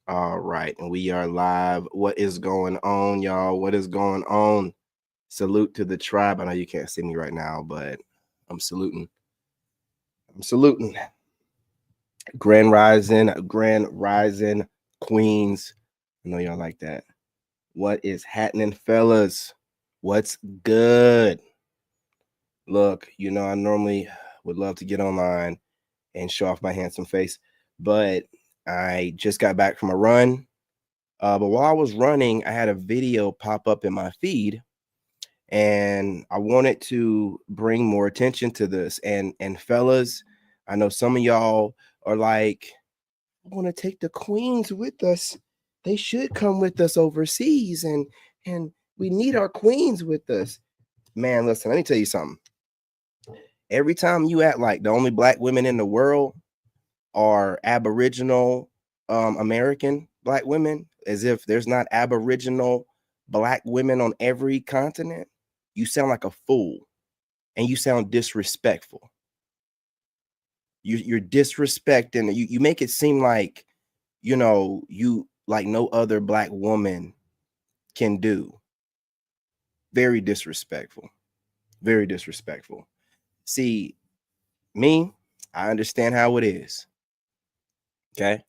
All right, and we are live. What is going on, y'all? What is going on? Salute to the tribe. I know you can't see me right now, but I'm saluting. I'm saluting. Grand Rising, Queens. I know y'all like that. What is happening, fellas? What's good? Look, I normally would love to get online and show off my handsome face, but I just got back from a run. But while I was running, I had a video pop up in my feed, and I wanted to bring more attention to this. And fellas, I know some of y'all are like, I want to take the queens with us. They should come with us overseas, and we need our queens with us. Man, listen, let me tell you something. Every time you act like the only black women in the world are Aboriginal American black women, as if there's not Aboriginal black women on every continent, you sound like a fool and you sound disrespectful. You're disrespecting. You make it seem like you like no other black woman can do. Very disrespectful. Very disrespectful. See, me, I understand how it is. Okay.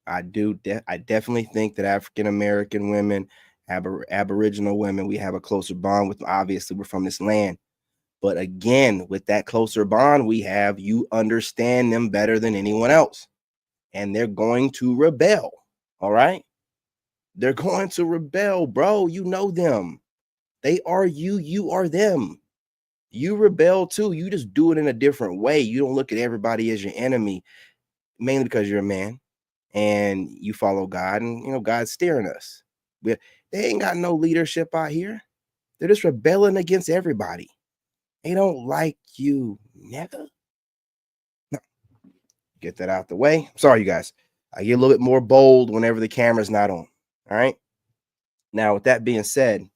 I definitely think that African American women, Aboriginal women, we have a closer bond with them. Obviously, we're from this land. But again, with that closer bond we have, you understand them better than anyone else. And they're going to rebel. All right. They're going to rebel, bro. You know them. They are you. You are them. You rebel too. You just do it in a different way. You don't look at everybody as your enemy, mainly because you're a man and you follow God, and God's steering us. But they ain't got no leadership out here. They're just rebelling against everybody. They don't like you, nigga. No, get that out the way. Sorry, you guys. I get a little bit more bold whenever the camera's not on. All right. Now, with that being said,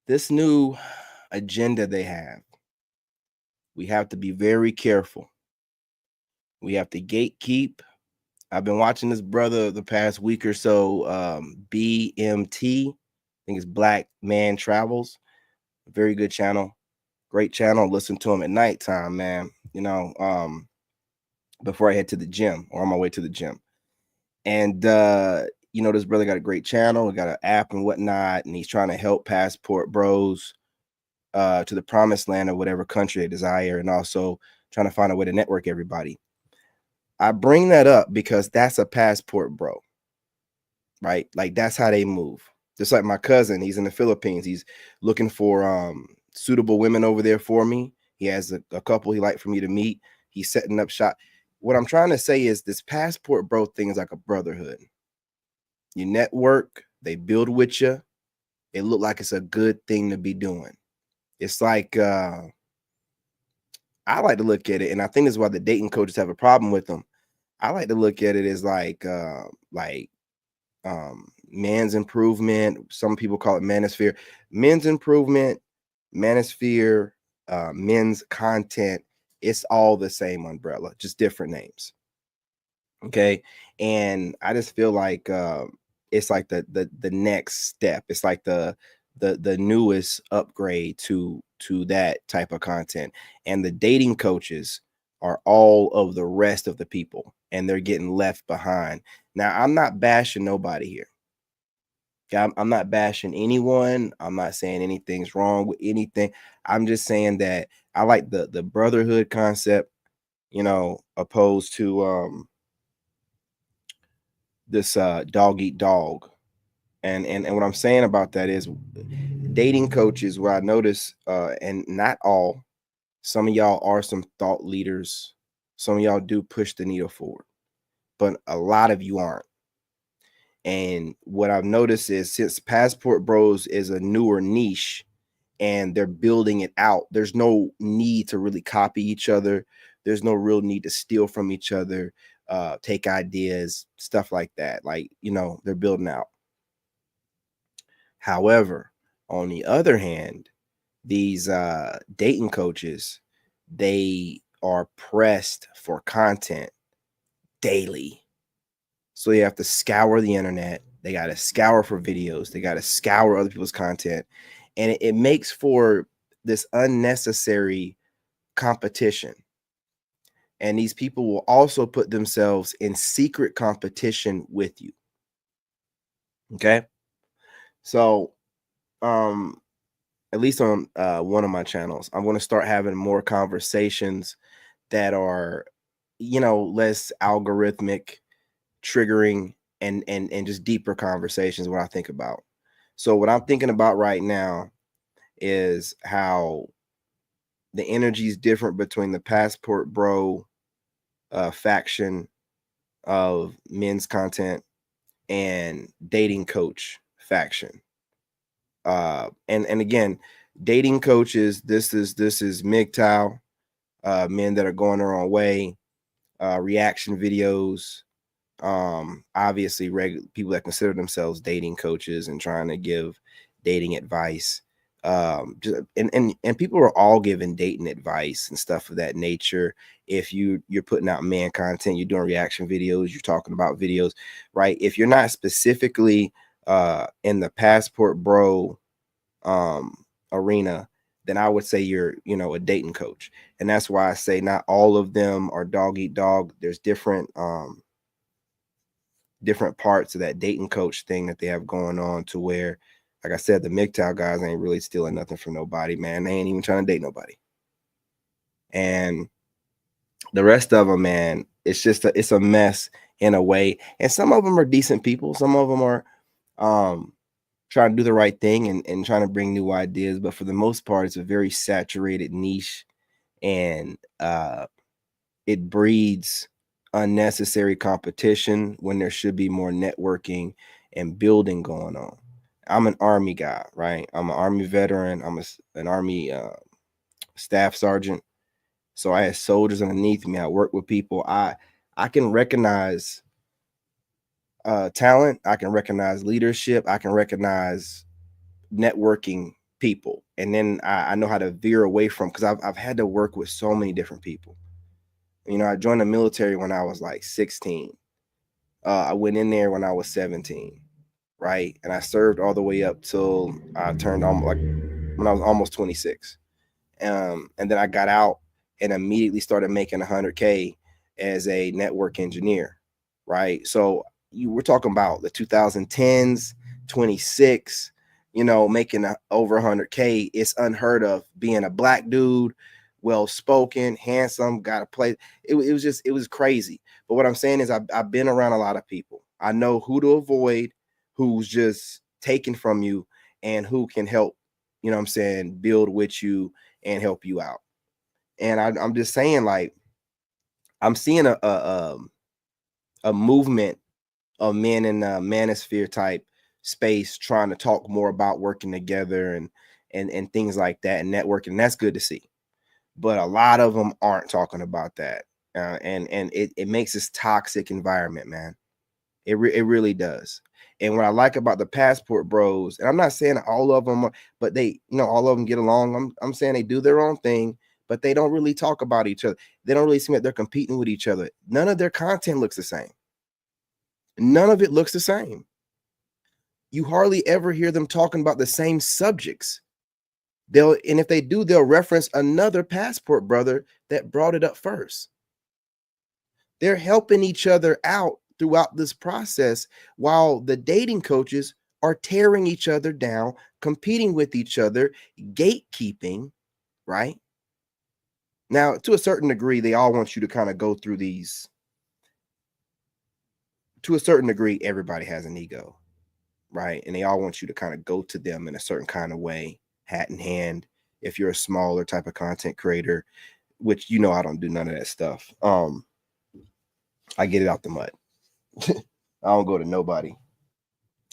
this new agenda they have, we have to be very careful. We have to gatekeep. I've been watching this brother the past week or so, BMT. I think it's Black Man Travels. Very good channel. Great channel. Listen to him at nighttime, man. Before I head to the gym or on my way to the gym. And this brother got a great channel, got an app and whatnot, and he's trying to help passport bros to the promised land of whatever country they desire, and also trying to find a way to network everybody. I bring that up because that's a passport bro, right? Like that's how they move. Just like my cousin, he's in the Philippines. He's looking for suitable women over there for me. He has a couple he like for me to meet. He's setting up shop. What I'm trying to say is this passport bro thing is like a brotherhood. You network, they build with you. It look like it's a good thing to be doing. It's like I like to look at it, and I think this is why the dating coaches have a problem with them. I like to look at it as like man's improvement. Some people call it manosphere. Men's improvement, manosphere, men's content. It's all the same umbrella, just different names. Okay. And I just feel like it's like the next step. It's like the newest upgrade to that type of content. And the dating coaches are all of the rest of the people, and they're getting left behind. Now, I'm not bashing nobody here. Okay? I'm not bashing anyone. I'm not saying anything's wrong with anything. I'm just saying that I like the brotherhood concept, opposed to this dog eat dog. And what I'm saying about that is dating coaches, where I notice, and not all, some of y'all are some thought leaders. Some of y'all do push the needle forward, but a lot of you aren't. And what I've noticed is, since Passport Bros is a newer niche and they're building it out, there's no need to really copy each other. There's no real need to steal from each other, take ideas, stuff like that. Like, they're building out. However, on the other hand, these dating coaches, they are pressed for content daily. So you have to scour the internet. They got to scour for videos. They got to scour other people's content. And it makes for this unnecessary competition. And these people will also put themselves in secret competition with you. Okay. So, at least on one of my channels, I'm going to start having more conversations that are, less algorithmic, triggering, and just deeper conversations. What I think about. So what I'm thinking about right now is how the energy is different between the Passport Bro faction of men's content and dating coach faction. And again, dating coaches, this is MGTOW, men that are going their own way, reaction videos, obviously people that consider themselves dating coaches and trying to give dating advice. And people are all giving dating advice and stuff of that nature. If you're putting out man content, you're doing reaction videos, you're talking about videos, right? If you're not specifically in the Passport Bro arena, then I would say you're, a dating coach. And that's why I say not all of them are dog eat dog. There's different parts of that dating coach thing that they have going on, to where, like I said, the MGTOW guys ain't really stealing nothing from nobody, man. They ain't even trying to date nobody. And the rest of them, man, it's a mess in a way. And some of them are decent people. Some of them are trying to do the right thing and trying to bring new ideas. But for the most part, it's a very saturated niche, and it breeds unnecessary competition when there should be more networking and building going on. I'm an Army guy, right? I'm an Army veteran. I'm an Army staff sergeant. So I had soldiers underneath me. I work with people. I can recognize talent. I can recognize leadership. I can recognize networking people. And then I know how to veer away from, because I've had to work with so many different people. I joined the military when I was like 16. I went in there when I was 17, right? And I served all the way up till I turned almost, like, when I was almost 26. And then I got out and immediately started making 100K as a network engineer, right? So we're talking about the 2010s, 26, making over 100K. It's unheard of, being a black dude, well spoken, handsome, got to play. It was crazy. But what I'm saying is, I've been around a lot of people. I know who to avoid, who's just taken from you, and who can help, what I'm saying, build with you and help you out. And I'm just saying, like, I'm seeing a movement of men in the manosphere type space trying to talk more about working together and things like that, and networking. That's good to see. But a lot of them aren't talking about that. And it makes this toxic environment, man. It really does. And what I like about the Passport Bros, and I'm not saying all of them, but they, all of them get along. I'm saying they do their own thing, but they don't really talk about each other. They don't really seem like they're competing with each other. None of their content looks the same. None of it looks the same. You hardly ever hear them talking about the same subjects. And if they do, they'll reference another Passport brother that brought it up first. They're helping each other out throughout this process, while the dating coaches are tearing each other down, competing with each other, gatekeeping, right? Now, to a certain degree, they all want you to kind of go through these. To a certain degree, everybody has an ego, right? And they all want you to kind of go to them in a certain kind of way, hat in hand. If you're a smaller type of content creator, which, I don't do none of that stuff. I get it out the mud. I don't go to nobody.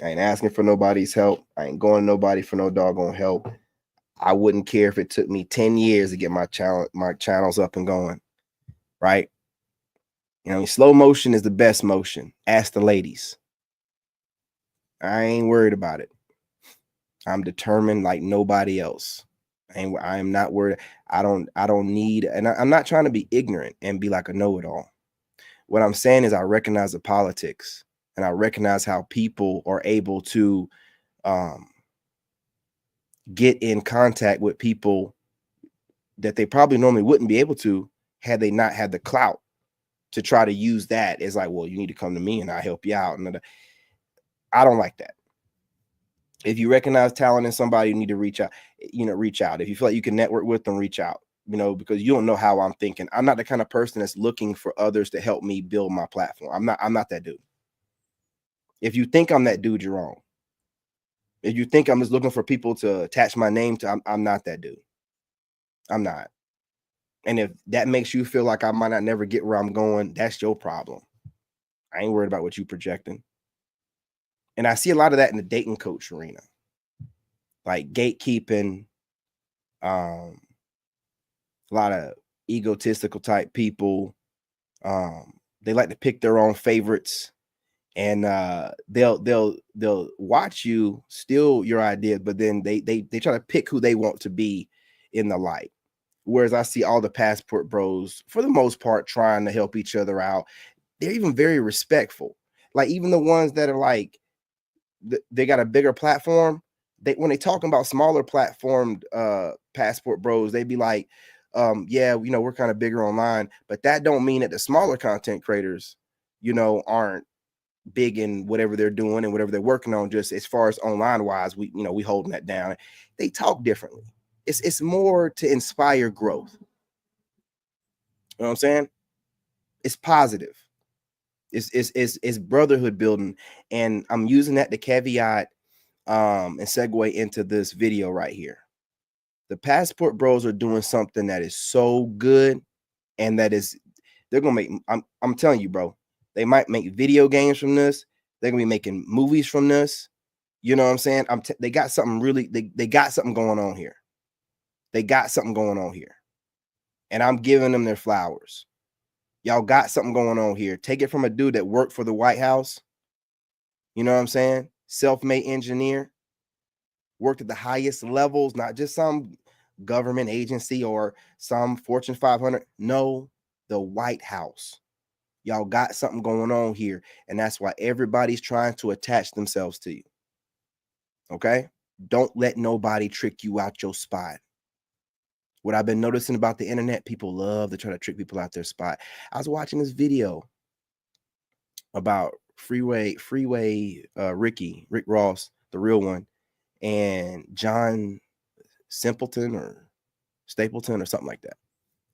I ain't asking for nobody's help. I ain't going to nobody for no doggone help. I wouldn't care if it took me 10 years to get my channels up and going, right? Slow motion is the best motion. Ask the ladies. I ain't worried about it. I'm determined like nobody else. I am not worried. I don't need, and I'm not trying to be ignorant and be like a know-it-all. What I'm saying is, I recognize the politics. and I recognize how people are able to get in contact with people that they probably normally wouldn't be able to had they not had the clout to try to use that as like, well, you need to come to me and I'll help you out. And I don't like that. If you recognize talent in somebody, you need to reach out, reach out. If you feel like you can network with them, reach out, because you don't know how I'm thinking. I'm not the kind of person that's looking for others to help me build my platform. I'm not that dude. If you think I'm that dude, you're wrong. If you think I'm just looking for people to attach my name to, I'm not that dude. I'm not. And if that makes you feel like I might not never get where I'm going, that's your problem. I ain't worried about what you projecting. And I see a lot of that in the dating coach arena, like gatekeeping, a lot of egotistical type people. They like to pick their own favorites, and they'll watch you steal your idea, but then they try to pick who they want to be in the light. Whereas I see all the passport bros, for the most part, trying to help each other out. They're even very respectful. Like even the ones that are like, they got a bigger platform. When they talking about smaller platformed passport bros, they be like, yeah, we're kind of bigger online, but that don't mean that the smaller content creators, aren't big in whatever they're doing and whatever they're working on. Just as far as online wise, we holding that down. They talk differently. It's more to inspire growth. You know what I'm saying? It's positive. It's brotherhood building, and I'm using that to caveat and segue into this video right here. The Passport Bros are doing something that is so good, and they're gonna make. I'm telling you, bro. They might make video games from this. They're gonna be making movies from this. You know what I'm saying? They got something really. They got something going on here. They got something going on here, and I'm giving them their flowers. Y'all got something going on here. Take it from a dude that worked for the White House. You know what I'm saying? Self-made engineer, worked at the highest levels, not just some government agency or some Fortune 500. No, the White House. Y'all got something going on here, and that's why everybody's trying to attach themselves to you. Okay? Don't let nobody trick you out your spot. What I've been noticing about the internet, people love to try to trick people out their spot. I was watching this video about Rick Ross, the real one, and John Simpleton or Stapleton or something like that.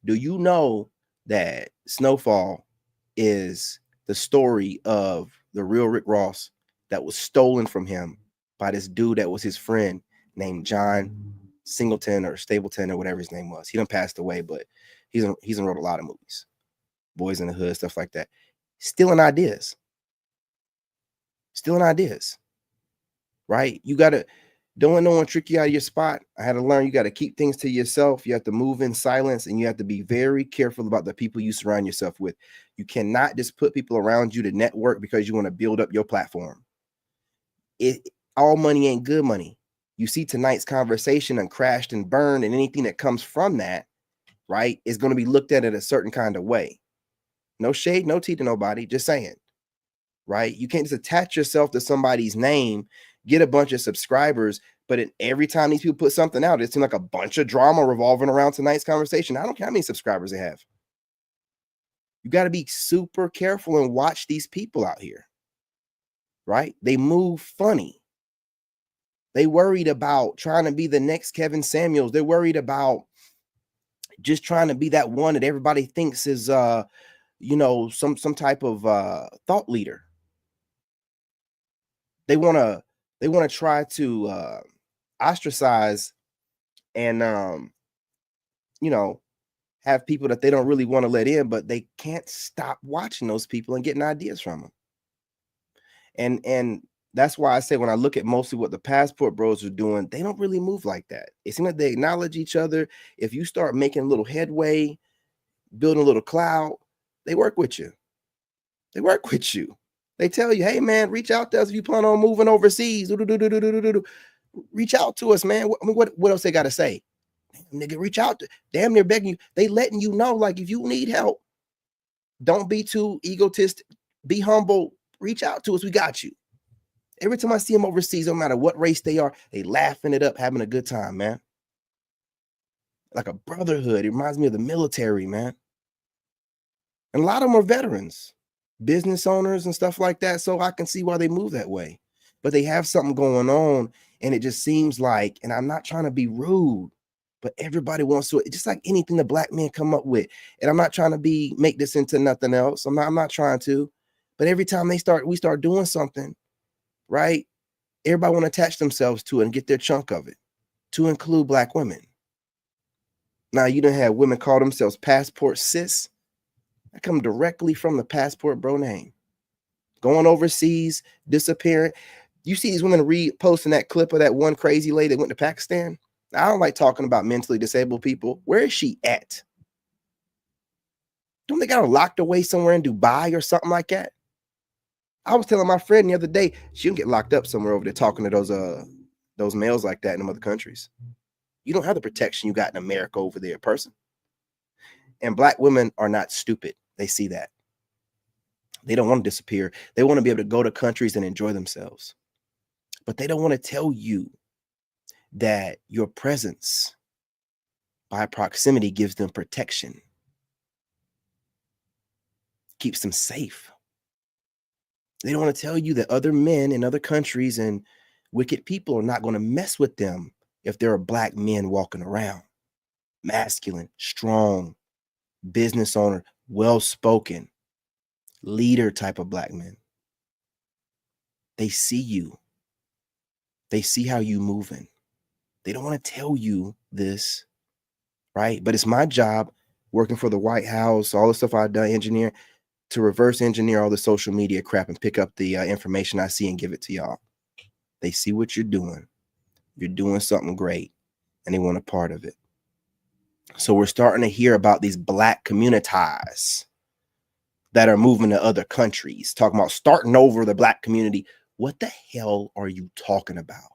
Do you know that Snowfall is the story of the real Rick Ross that was stolen from him by this dude that was his friend named John Singleton or Stapleton or whatever his name was? He done passed away, but he's wrote a lot of movies, Boys in the Hood, stuff like that. Stealing ideas, right? You gotta. Don't let no one trick you out of your spot. I had to learn you got to keep things to yourself. You have to move in silence, and you have to be very careful about the people you surround yourself with. You cannot just put people around you to network because you want to build up your platform. All money ain't good money. You see tonight's conversation and crashed and burned, and anything that comes from that, right, is going to be looked at in a certain kind of way. No shade, no tea to nobody, just saying, right? You can't just attach yourself to somebody's name, get a bunch of subscribers, but every time these people put something out, it seems like a bunch of drama revolving around tonight's conversation. I don't care how many subscribers they have. You got to be super careful and watch these people out here, right? They move funny. They worried about trying to be the next Kevin Samuels. They're worried about just trying to be that one that everybody thinks is, some type of thought leader. They want to try to ostracize and have people that they don't really want to let in, but they can't stop watching those people and getting ideas from them. And that's why I say when I look at mostly what the Passport Bros are doing, they don't really move like that. It seems like they acknowledge each other. If you start making a little headway, building a little cloud, they work with you. They tell you, hey man, reach out to us if you plan on moving overseas. Reach out to us, man. What else they got to say? Damn, nigga, reach out. Damn, they're begging you. They letting you know, like, if you need help, don't be too egotistic. Be humble. reach out to us. We got you. Every time I see them overseas, no matter what race they are, they laughing it up, having a good time, man. Like a brotherhood. It reminds me of the military, man. And a lot of them are veterans, business owners and stuff like that. So I can see why they move that way. But they have something going on, and it just seems like, and I'm not trying to be rude, but everybody wants to, just like anything the black men come up with. And I'm not trying to make this into nothing else. I'm not trying to. But every time we start doing something, right? Everybody want to attach themselves to it and get their chunk of it, to include black women. Now you don't have women call themselves passport sis. That come directly from the passport bro name. Going overseas, disappearing. You see these women posting that clip of that one crazy lady that went to Pakistan. Now, I don't like talking about mentally disabled people. Where is she at? Don't they got her locked away somewhere in Dubai or something like that? I was telling my friend the other day, she can get locked up somewhere over there talking to those males like that in them other countries. You don't have the protection you got in America over there, person. And black women are not stupid. They see that. They don't want to disappear. They want to be able to go to countries and enjoy themselves. But they don't want to tell you that your presence by proximity gives them protection, keeps them safe. They don't want to tell you that other men in other countries and wicked people are not going to mess with them if there are black men walking around. Masculine, strong, business owner, well-spoken, leader type of black men. They see you. They see how you moving. They don't want to tell you this, right? But it's my job working for the White House, all the stuff I've done, engineer, to reverse engineer all the social media crap and pick up the information I see and give it to y'all. They see what you're doing. You're doing something great, and they want a part of it. So we're starting to hear about these black communities that are moving to other countries, talking about starting over the black community. What the hell are you talking about?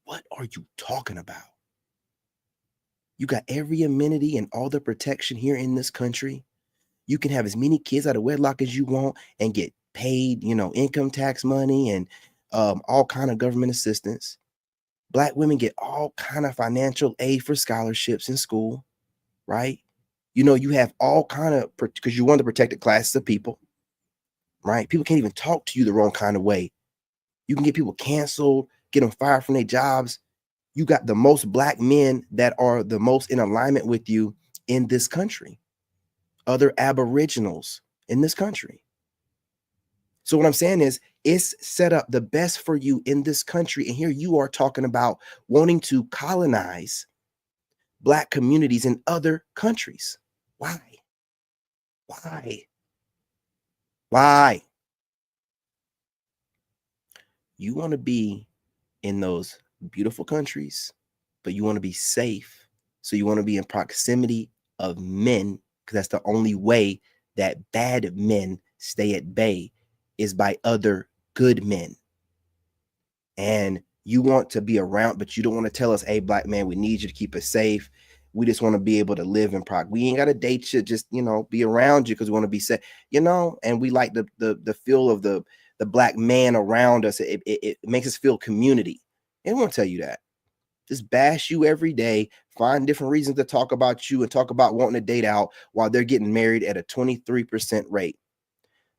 What are you talking about? You got every amenity and all the protection here in this country. You can have as many kids out of wedlock as you want and get paid, income tax money and all kind of government assistance. Black women get all kind of financial aid for scholarships in school, right? You have all kind of, because you're one of the protected classes of people, right? People can't even talk to you the wrong kind of way. You can get people canceled, get them fired from their jobs. You got the most black men that are the most in alignment with you in this country. Other aboriginals in this country. So what I'm saying is, it's set up the best for you in this country. And here you are talking about wanting to colonize black communities in other countries. Why? Why? You want to be in those beautiful countries, but you want to be safe. So you want to be in proximity of men, because that's the only way that bad men stay at bay, is by other good men. And you want to be around, but you don't want to tell us, hey, black man, we need you to keep us safe. We just want to be able to live in we ain't got to date you, just, be around you because we want to be safe, and we like the feel of the black man around us. It makes us feel community. They won't tell you that. Just bash you every day, find different reasons to talk about you and talk about wanting to date out while they're getting married at a 23% rate.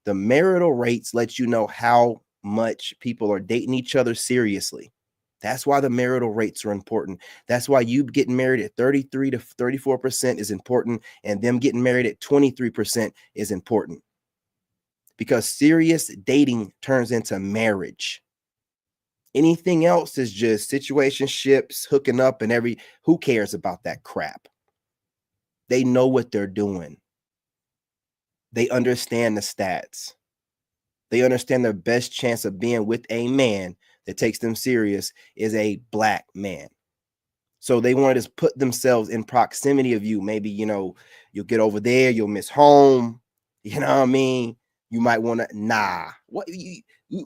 The marital rates let you know how much people are dating each other seriously. That's why the marital rates are important. That's why you getting married at 33 to 34% is important, and them getting married at 23% is important. Because serious dating turns into marriage. Anything else is just situationships, hooking up, and who cares about that crap? They know what they're doing. They understand the stats. They understand their best chance of being with a man that takes them serious is a black man. So they want to just put themselves in proximity of you. Maybe, you'll get over there, you'll miss home. You know what I mean? You might want to,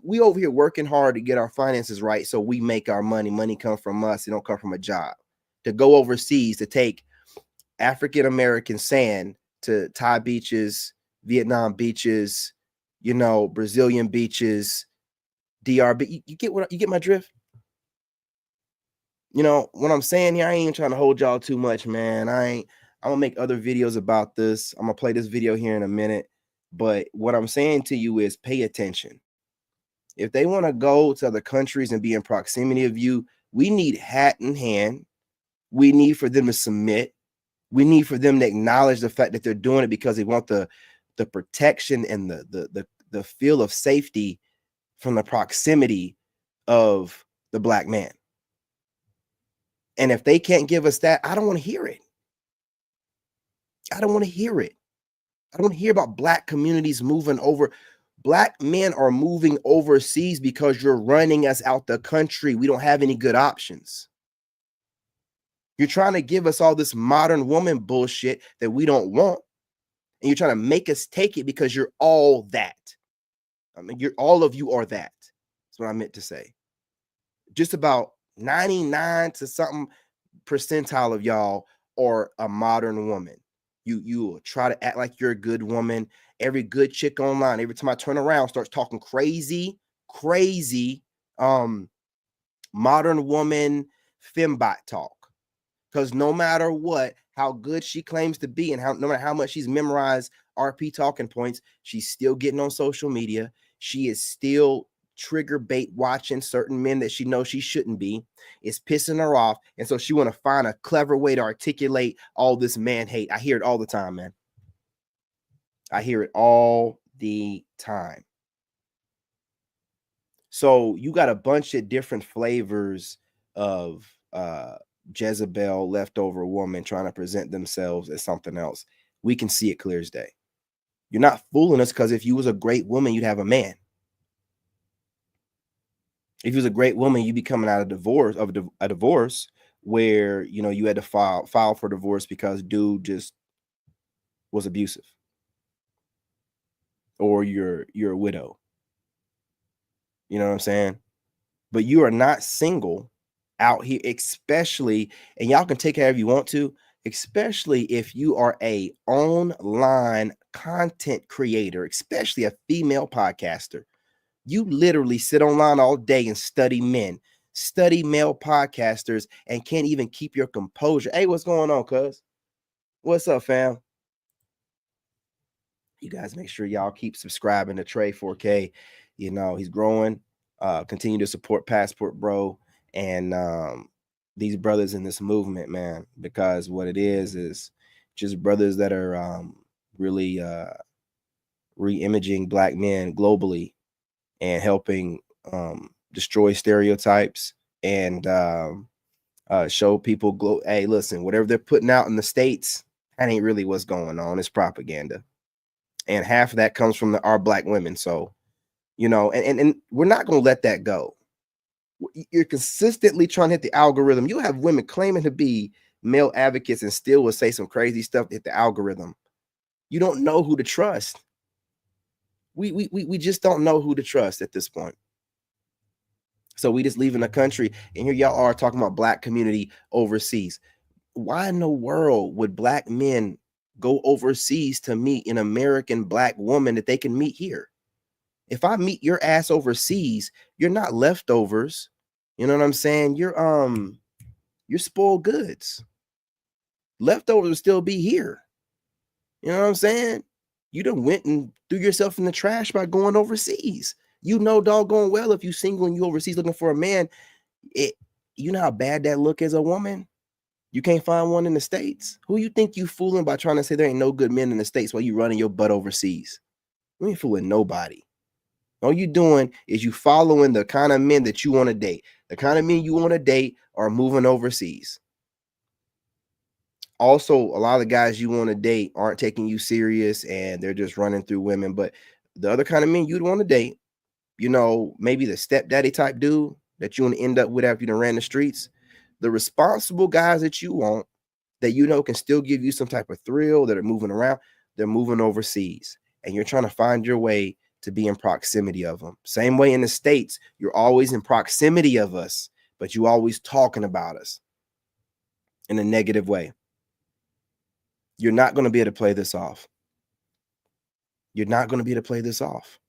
we over here working hard to get our finances right, so we make our money. Money comes from us. It don't come from a job. To go overseas to take African-American sand to Thai beaches, Vietnam beaches, Brazilian beaches, DRB. You get my drift? What I'm saying here, I ain't even trying to hold y'all too much, man. I'm gonna make other videos about this. I'm gonna play this video here in a minute. But what I'm saying to you is pay attention. If they want to go to other countries and be in proximity of you, we need hat in hand. We need for them to submit. We need for them to acknowledge the fact that they're doing it because they want the protection and the feel of safety from the proximity of the black man. And if they can't give us that, I don't want to hear it. I don't want to hear it. I don't want to hear about black communities moving over. Black men are moving overseas because you're running us out the country. We don't have any good options. You're trying to give us all this modern woman bullshit that we don't want. And you're trying to make us take it because you're all that. I mean, all of you are that. That's what I meant to say. Just about 99 to something percentile of y'all are a modern woman. You will try to act like you're a good woman. Every good chick online, every time I turn around, starts talking crazy modern woman fembot talk. Because no matter what, how good she claims to be and no matter how much she's memorized RP talking points, she's still getting on social media. She is still trigger bait watching certain men that she knows she shouldn't be. It's pissing her off. And so she want to find a clever way to articulate all this man hate. I hear it all the time, man. I hear it all the time. So you got a bunch of different flavors of Jezebel, leftover woman trying to present themselves as something else. We can see it clear as day. You're not fooling us because if you was a great woman, you'd have a man. If you was a great woman, you'd be coming out of a divorce where you had to file for divorce because dude just was abusive, or you're a widow. You know what I'm saying? But you are not single out here, especially, and y'all can take however you want to, especially if you are a online content creator, especially a female podcaster. You literally sit online all day and study men, study male podcasters, and can't even keep your composure. Hey, what's going on, cuz? What's up, fam? You guys make sure y'all keep subscribing to Trey 4K. He's growing. Continue to support Passport Bro and these brothers in this movement, man, because what it is just brothers that are really re-imaging black men globally and helping destroy stereotypes and show people, hey, listen, whatever they're putting out in the States, that ain't really what's going on. It's propaganda. And half of that comes from our black women. So, and we're not going to let that go. You're consistently trying to hit the algorithm. You'll have women claiming to be male advocates and still will say some crazy stuff to hit the algorithm. You don't know who to trust. We just don't know who to trust at this point. So we just leaving the country, and here y'all are talking about black community overseas. Why in the world would black men go overseas to meet an American black woman that they can meet here? If I meet your ass overseas, you're not leftovers. You know what I'm saying? You're spoiled goods. Leftovers will still be here. You know what I'm saying? You done went and threw yourself in the trash by going overseas. You know doggone well if you single and you overseas looking for a man, you know how bad that look as a woman? You can't find one in the States? Who you think you fooling by trying to say there ain't no good men in the States while you running your butt overseas? You ain't fooling nobody. All you doing is you following the kind of men that you want to date. The kind of men you want to date are moving overseas. Also, a lot of the guys you want to date aren't taking you serious and they're just running through women. But the other kind of men you'd want to date, maybe the stepdaddy type dude that you want to end up with after you done ran the streets, the responsible guys that you want that can still give you some type of thrill, that are moving around, they're moving overseas. And you're trying to find your way to be in proximity of them. Same way in the States, you're always in proximity of us, but you always talking about us in a negative way. You're not going to be able to play this off. You're not going to be able to play this off.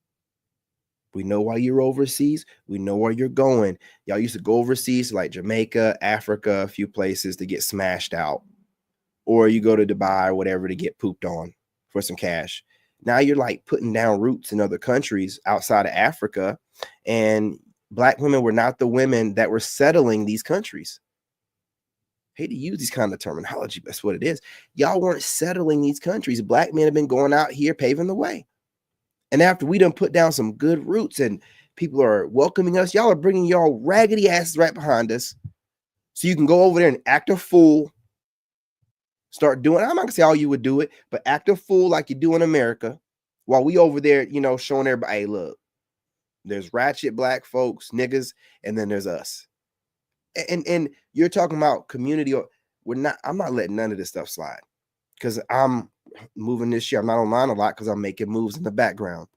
We know why you're overseas. We know where you're going. Y'all used to go overseas like Jamaica, Africa, a few places to get smashed out. Or you go to Dubai or whatever to get pooped on for some cash. Now you're like putting down roots in other countries outside of Africa. And Black women were not the women that were settling these countries. Hate to use these kind of terminology, but that's what it is. Y'all weren't settling these countries. Black men have been going out here paving the way. And after we done put down some good roots and people are welcoming us, y'all are bringing y'all raggedy asses right behind us. So you can go over there and act a fool. Start doing, I'm not gonna say all you would do it, but act a fool like you do in America while we over there, you know, showing everybody, hey, look, there's ratchet Black folks, niggas, and then there's us. And you're talking about community. I'm not letting none of this stuff slide because I'm moving this year. I'm not online a lot because I'm making moves in the background.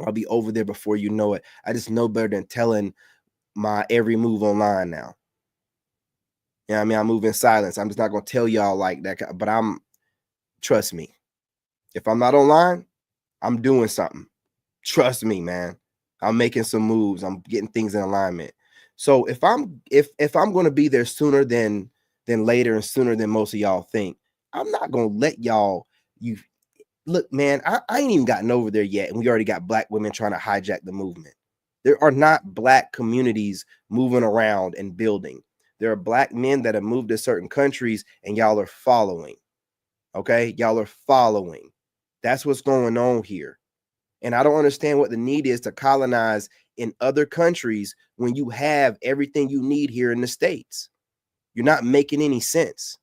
I'll be over there before you know it. I just know better than telling my every move online now. You know what I mean? I move in silence. I'm just not going to tell y'all like that, but trust me, if I'm not online, I'm doing something. Trust me, man. I'm making some moves. I'm getting things in alignment. So if I'm going to be there sooner than later and sooner than most of y'all think, I'm not going to let y'all, look, man, I ain't even gotten over there yet. And we already got Black women trying to hijack the movement. There are not Black communities moving around and building. There are Black men that have moved to certain countries and y'all are following. Okay. Y'all are following. That's what's going on here. And I don't understand what the need is to colonize in other countries when you have everything you need here in the States. You're not making any sense.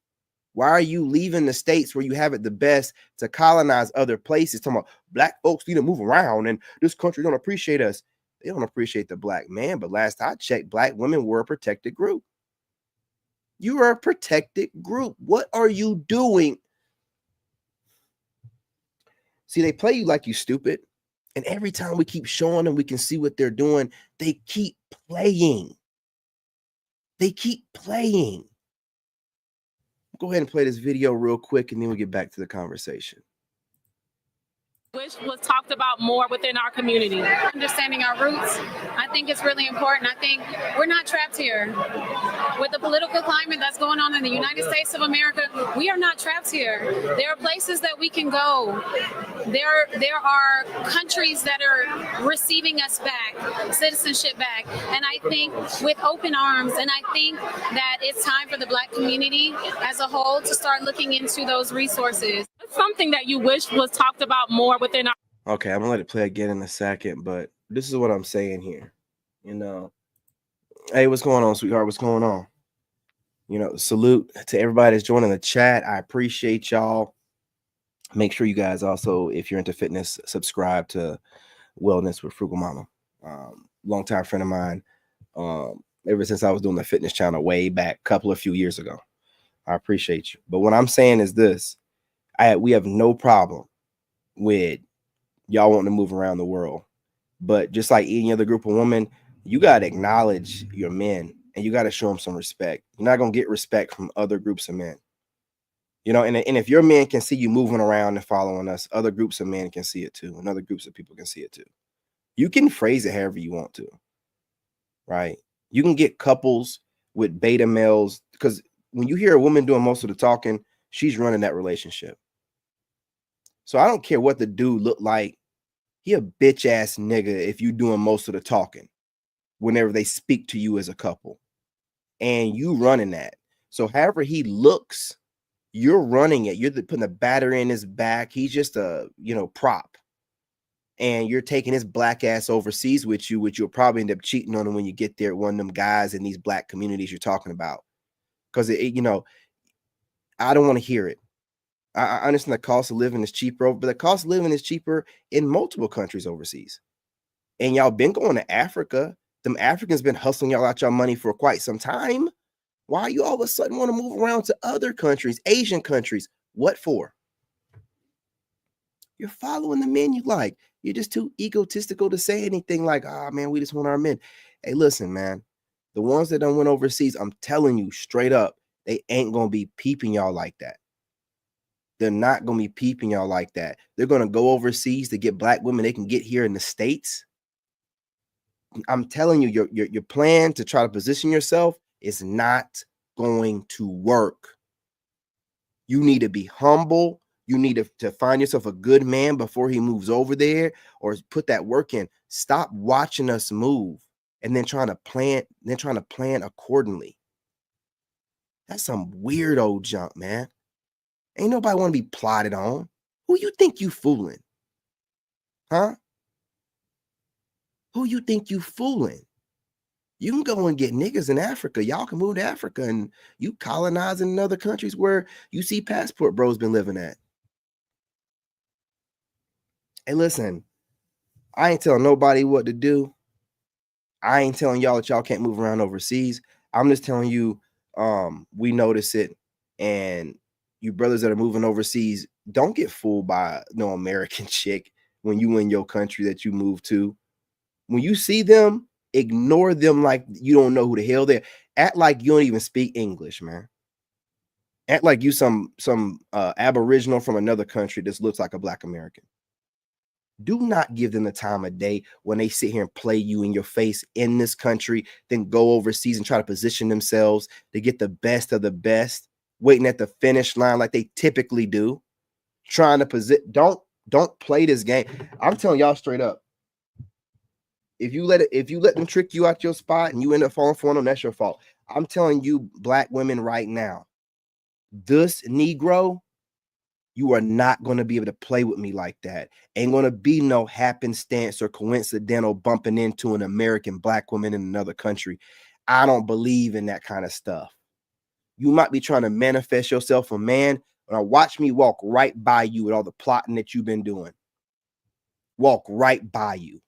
Why are you leaving the States where you have it the best to colonize other places? Talking about Black folks need to move around and this country don't appreciate us. They don't appreciate the Black man. But last I checked, Black women were a protected group. You are a protected group. What are you doing? See, they play you like you stupid. And every time we keep showing them we can see what they're doing, they keep playing. They keep playing. Go ahead and play this video real quick, and then we'll get back to the conversation. Which was talked about more within our community. Understanding our roots, I think it's really important. I think we're not trapped here. With the political climate that's going on in the United States of America, we are not trapped here. There are places that we can go. There are countries that are receiving us back, citizenship back. And I think with open arms, and I think that it's time for the Black community as a whole to start looking into those resources. Something that you wish was talked about more within our... Okay, I'm gonna let it play again in a second, but this is what I'm saying here. You know, hey, what's going on, sweetheart? What's going on? You know, salute to everybody that's joining the chat. I appreciate y'all. Make sure you guys also, if you're into fitness, subscribe to Wellness with Frugal Mama. Longtime friend of mine. Ever since I was doing the fitness channel way back, a few years ago. I appreciate you. But what I'm saying is this. We have no problem with y'all wanting to move around the world. But just like any other group of women, you got to acknowledge your men and you got to show them some respect. You're not going to get respect from other groups of men. You know, and if your men can see you moving around and following us, other groups of men can see it too. And other groups of people can see it too. You can phrase it however you want to, right? You can get couples with beta males because when you hear a woman doing most of the talking, she's running that relationship. So I don't care what the dude look like. He a bitch ass nigga if you doing most of the talking whenever they speak to you as a couple and you running that. So however he looks, you're running it. You're putting the battery in his back. He's just a, prop. And you're taking his Black ass overseas with you, which you'll probably end up cheating on him when you get there. One of them guys in these Black communities you're talking about. Because, I don't want to hear it. I understand the cost of living is cheaper, but the cost of living is cheaper in multiple countries overseas. And y'all been going to Africa. Them Africans been hustling y'all out y'all money for quite some time. Why you all of a sudden want to move around to other countries, Asian countries? What for? You're following the men you like. You're just too egotistical to say anything like, man, we just want our men. Hey, listen, man. The ones that done went overseas, I'm telling you straight up, they ain't going to be peeping y'all like that. They're not going to be peeping y'all like that. They're going to go overseas to get black women they can get here in the States. I'm telling you, your plan to try to position yourself is not going to work. You need to be humble. You need to find yourself a good man before he moves over there, or put that work in. Stop watching us move and then trying to plan accordingly. That's some weirdo junk, man. Ain't nobody want to be plotted on. Who you think you fooling? Huh? Who you think you fooling? You can go and get niggas in Africa. Y'all can move to Africa and you colonizing in other countries where you see passport bros been living at. Hey, listen, I ain't telling nobody what to do. I ain't telling y'all that y'all can't move around overseas. I'm just telling you, we notice it. And you brothers that are moving overseas, don't get fooled by no American chick when you in your country that you move to. When you see them, ignore them like you don't know who the hell they are. Act like you don't even speak English, man. Act like you some aboriginal from another country that looks like a black American. Do not give them the time of day when they sit here and play you in your face in this country, then go overseas and try to position themselves to get the best of the best, waiting at the finish line like they typically do, trying to position. Don't play this game. I'm telling y'all straight up. If you let them trick you out your spot and you end up falling for them, that's your fault. I'm telling you, black women right now, this Negro, you are not going to be able to play with me like that. Ain't going to be no happenstance or coincidental bumping into an American black woman in another country. I don't believe in that kind of stuff. You might be trying to manifest yourself a man, but watch me walk right by you with all the plotting that you've been doing. Walk right by you.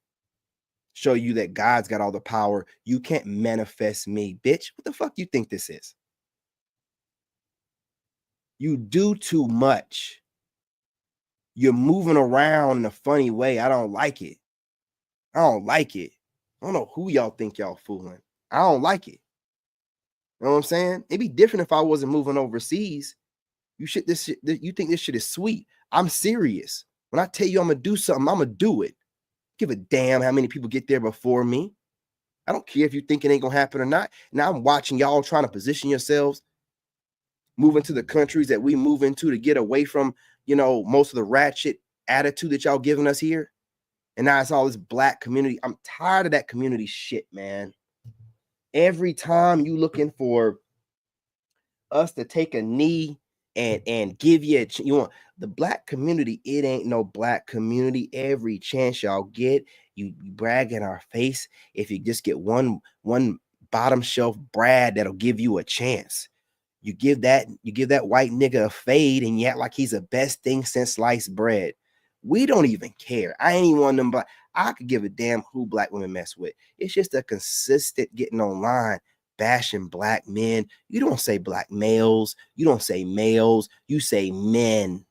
Show you that God's got all the power. You can't manifest me, bitch. What the fuck you think this is? You do too much. You're moving around in a funny way. I don't like it. I don't like it. I don't know who y'all think y'all fooling. I don't like it. You know what I'm saying? It'd be different if I wasn't moving overseas. You think this shit is sweet. I'm serious. When I tell you I'm gonna do something, I'm gonna do it. Give a damn how many people get there before me. I don't care if you think it ain't gonna happen or not. Now I'm watching y'all trying to position yourselves, move into the countries that we move into to get away from, most of the ratchet attitude that y'all giving us here. And now it's all this black community. I'm tired of that community shit, man. Every time you looking for us to take a knee and give you the black community, it ain't no black community. Every chance y'all get, you brag in our face. If you just get one bottom shelf Brad that'll give you a chance. You give that white nigga a fade and you act like he's the best thing since sliced bread. We don't even care. I ain't even one of them, but I could give a damn who black women mess with. It's just a consistent getting online, bashing black men. You don't say black males. You don't say males. You say men.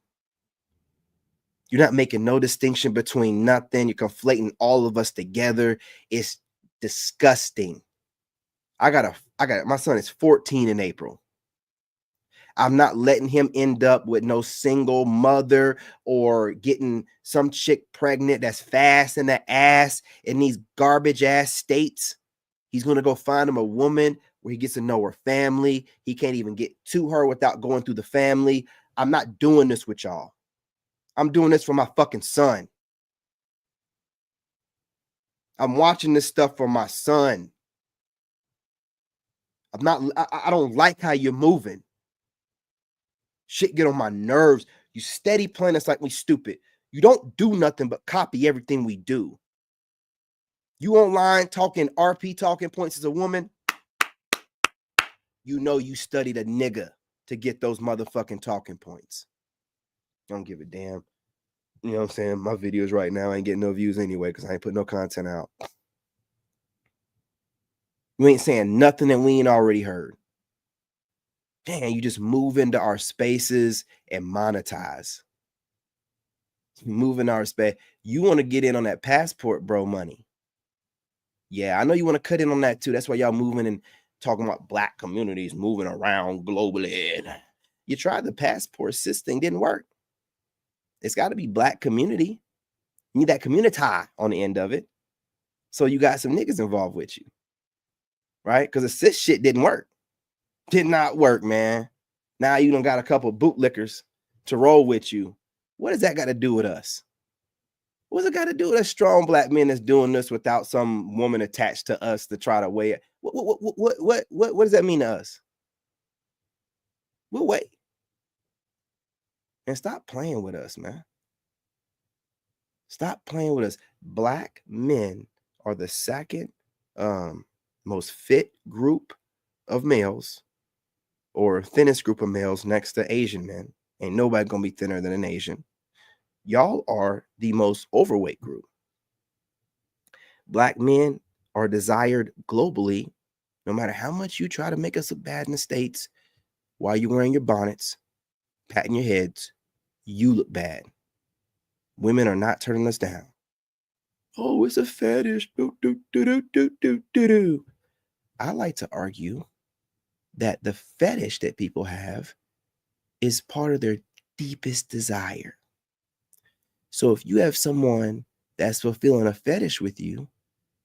You're not making no distinction between nothing. You're conflating all of us together. It's disgusting. My son is 14 in April. I'm not letting him end up with no single mother or getting some chick pregnant that's fast in the ass in these garbage ass states. He's going to go find him a woman where he gets to know her family. He can't even get to her without going through the family. I'm not doing this with y'all. I'm doing this for my fucking son. I'm watching this stuff for my son. I don't like how you're moving. Shit get on my nerves. You steady playing us like we stupid. You don't do nothing but copy everything we do. You online talking RP talking points as a woman. You studied a nigga to get those motherfucking talking points. Don't give a damn. You know what I'm saying? My videos right now ain't getting no views anyway because I ain't putting no content out. You ain't saying nothing that we ain't already heard. Damn, you just move into our spaces and monetize. Move in our space. You want to get in on that passport bro money. Yeah, I know you want to cut in on that too. That's why y'all moving and talking about black communities moving around globally. You tried the passport system, didn't work. It's got to be black community. You need that community on the end of it. So you got some niggas involved with you, right? Because the cis shit didn't work. Did not work, man. Now you done got a couple bootlickers to roll with you. What does that got to do with us? What's it got to do with us strong black men that's doing this without some woman attached to us to try to weigh it? What does that mean to us? We'll wait. And stop playing with us, man. Stop playing with us. Black men are the second most fit group of males, or thinnest group of males next to Asian men. Ain't nobody gonna be thinner than an Asian. Y'all are the most overweight group. Black men are desired globally, no matter how much you try to make us look bad in the States. While you're wearing your bonnets, patting your heads, you look bad. Women are not turning us down. Oh, it's a fetish. I like to argue that the fetish that people have is part of their deepest desire. So if you have someone that's fulfilling a fetish with you,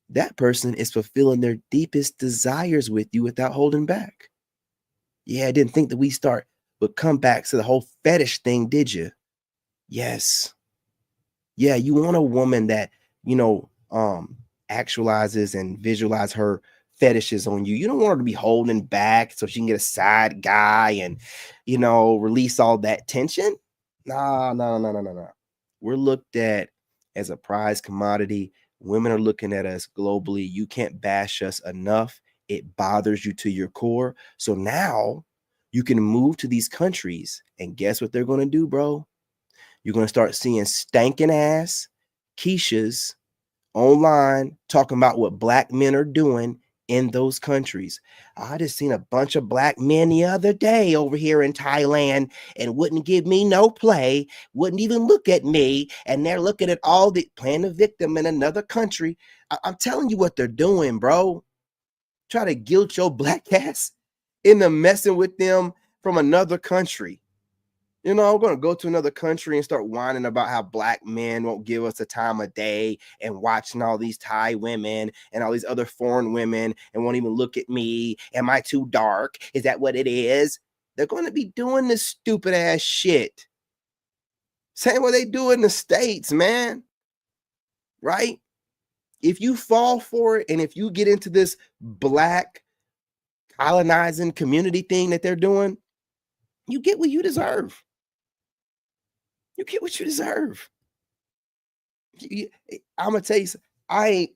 that person is fulfilling their deepest desires with you without holding back. Yeah, I didn't think that would come back to the whole fetish thing, did you? Yes. Yeah, you want a woman that, actualizes and visualize her fetishes on you. You don't want her to be holding back so she can get a side guy and, release all that tension. No. We're looked at as a prize commodity. Women are looking at us globally. You can't bash us enough. It bothers you to your core. So now you can move to these countries, and guess what they're going to do, bro? You're going to start seeing stankin' ass Keishas online talking about what black men are doing in those countries. I just seen a bunch of black men the other day over here in Thailand and wouldn't give me no play, wouldn't even look at me, and they're looking at all the playing the victim in another country. I'm telling you what they're doing, bro. Try to guilt your black ass into messing with them from another country. I'm going to go to another country and start whining about how black men won't give us a time of day, and watching all these Thai women and all these other foreign women and won't even look at me. Am I too dark? Is that what it is? They're going to be doing this stupid ass shit. Same way they do in the States, man. Right? If you fall for it, and if you get into this black colonizing community thing that they're doing, you get what you deserve. You get what you deserve. I'm going to tell you, I ain't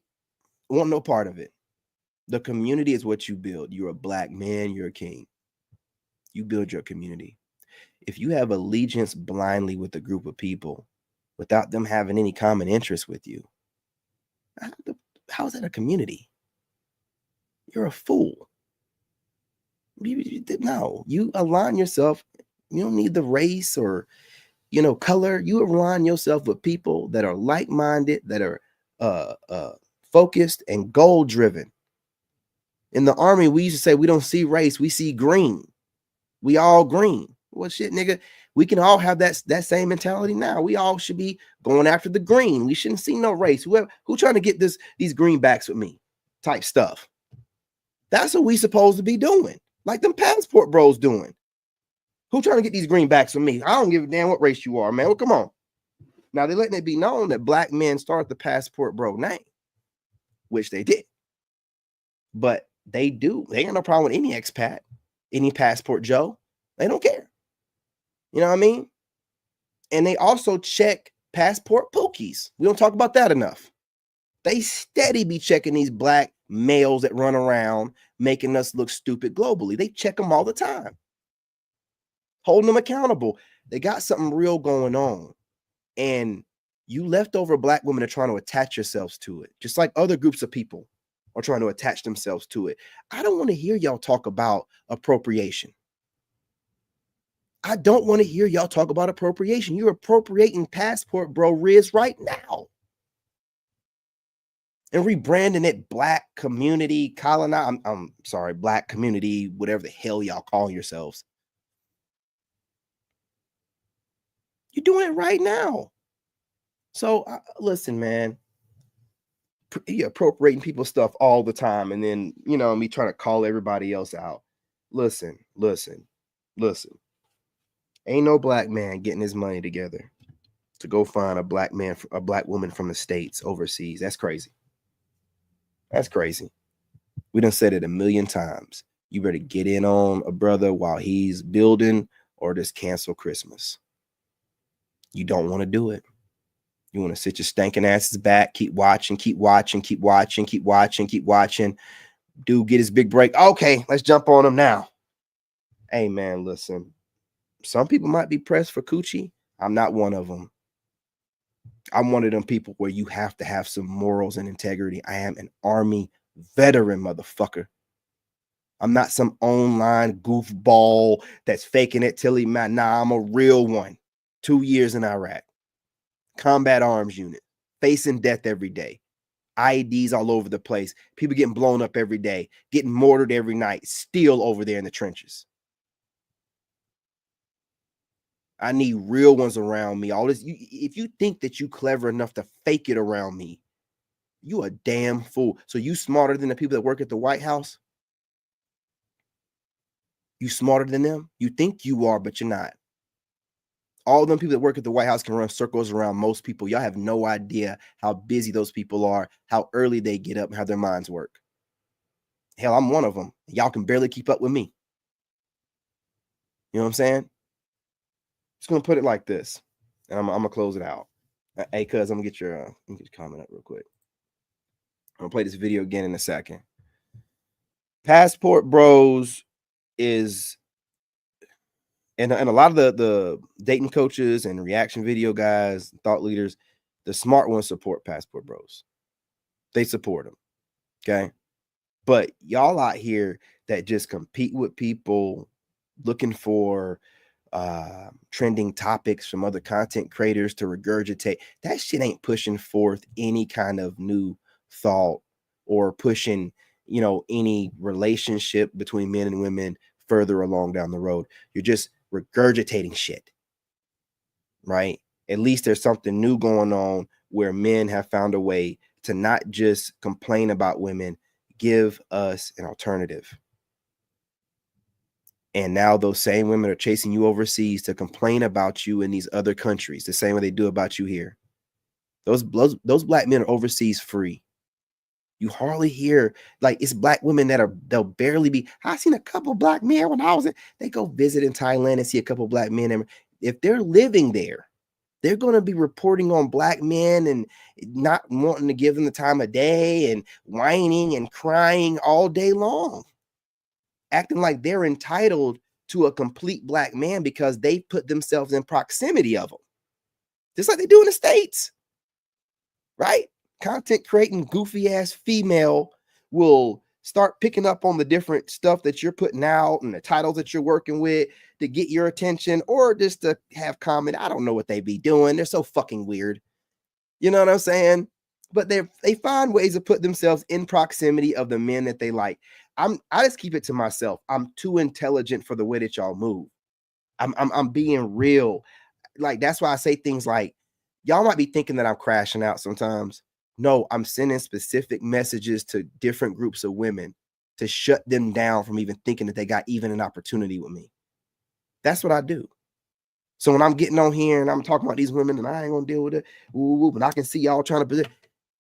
want no part of it. The community is what you build. You're a black man, you're a king. You build your community. If you have allegiance blindly with a group of people without them having any common interest with you, how is that a community? You're a fool. No, you align yourself. You don't need the race or color. You align yourself with people that are like-minded, that are focused and goal-driven. In the Army, we used to say we don't see race, we see green. We all green. Well, shit, nigga, we can all have that same mentality now. We all should be going after the green. We shouldn't see no race. Who trying to get these greenbacks with me type stuff? That's what we supposed to be doing, like them passport bros doing. Who trying to get these greenbacks with me? I don't give a damn what race you are, man. Well, come on. Now, they're letting it be known that black men started the passport bro name, which they did. But they do. They ain't no problem with any expat, any passport Joe. They don't care. You know what I mean? And they also check passport pookies. We don't talk about that enough. They steady be checking these black males that run around making us look stupid globally. They check them all the time. Holding them accountable. They got something real going on. And you leftover black women are trying to attach yourselves to it, just like other groups of people are trying to attach themselves to it. I don't want to hear y'all talk about appropriation. I don't want to hear y'all talk about appropriation. You're appropriating passport bro Riz right now. And rebranding it black community colonize. I'm sorry, black community, whatever the hell y'all call yourselves. You're doing it right now. So listen, man, you're appropriating people's stuff all the time, and then me trying to call everybody else out. Listen. Ain't no black man getting his money together to go find a black woman from the States overseas. That's crazy. That's crazy. We done said it a million times. You better get in on a brother while he's building, or just cancel Christmas. You don't want to do it. You want to sit your stinking asses back, keep watching. Dude, get his big break. Okay, let's jump on him now. Hey, man, listen. Some people might be pressed for coochie. I'm not one of them. I'm one of them people where you have to have some morals and integrity. I am an Army veteran, motherfucker. I'm not some online goofball that's faking it till he mad. Nah, I'm a real one. 2 years in Iraq. Combat arms unit. Facing death every day. IEDs all over the place. People getting blown up every day. Getting mortared every night. Still over there in the trenches. I need real ones around me. All this, if you think that you clever enough to fake it around me, you a damn fool. So you smarter than the people that work at the White House? You smarter than them? You think you are, but you're not. All them people that work at the White House can run circles around most people. Y'all have no idea how busy those people are, how early they get up, and how their minds work. Hell, I'm one of them. Y'all can barely keep up with me. You know what I'm saying? Just gonna put it like this, and I'm gonna close it out. Hey, cuz, I'm gonna get your comment up real quick. I'm gonna play this video again in a second. Passport Bros is, and a lot of the dating coaches and reaction video guys, thought leaders, the smart ones support Passport Bros. They support them. Okay. But y'all out here that just compete with people looking for trending topics from other content creators to regurgitate, that shit ain't pushing forth any kind of new thought or pushing, any relationship between men and women further along down the road. You're just regurgitating shit, right? At least there's something new going on where men have found a way to not just complain about women, give us an alternative. And now those same women are chasing you overseas to complain about you in these other countries, the same way they do about you here. Those black men are overseas free. You hardly hear, like, it's black women they'll barely be. I seen a couple black men when I was they go visit in Thailand and see a couple black men. And if they're living there, they're going to be reporting on black men and not wanting to give them the time of day and whining and crying all day long, acting like they're entitled to a complete black man because they put themselves in proximity of them, just like they do in the States, right? Content creating goofy ass female will start picking up on the different stuff that you're putting out and the titles that you're working with to get your attention, or just to have comment. I don't know what they be doing. They're so fucking weird. You know what I'm saying? But they find ways to put themselves in proximity of the men that they like. I just keep it to myself. I'm too intelligent for the way that y'all move. I'm being real. Like, that's why I say things like, y'all might be thinking that I'm crashing out sometimes. No, I'm sending specific messages to different groups of women to shut them down from even thinking that they got even an opportunity with me. That's what I do. So when I'm getting on here and I'm talking about these women and I ain't gonna deal with it, but I can see y'all trying to,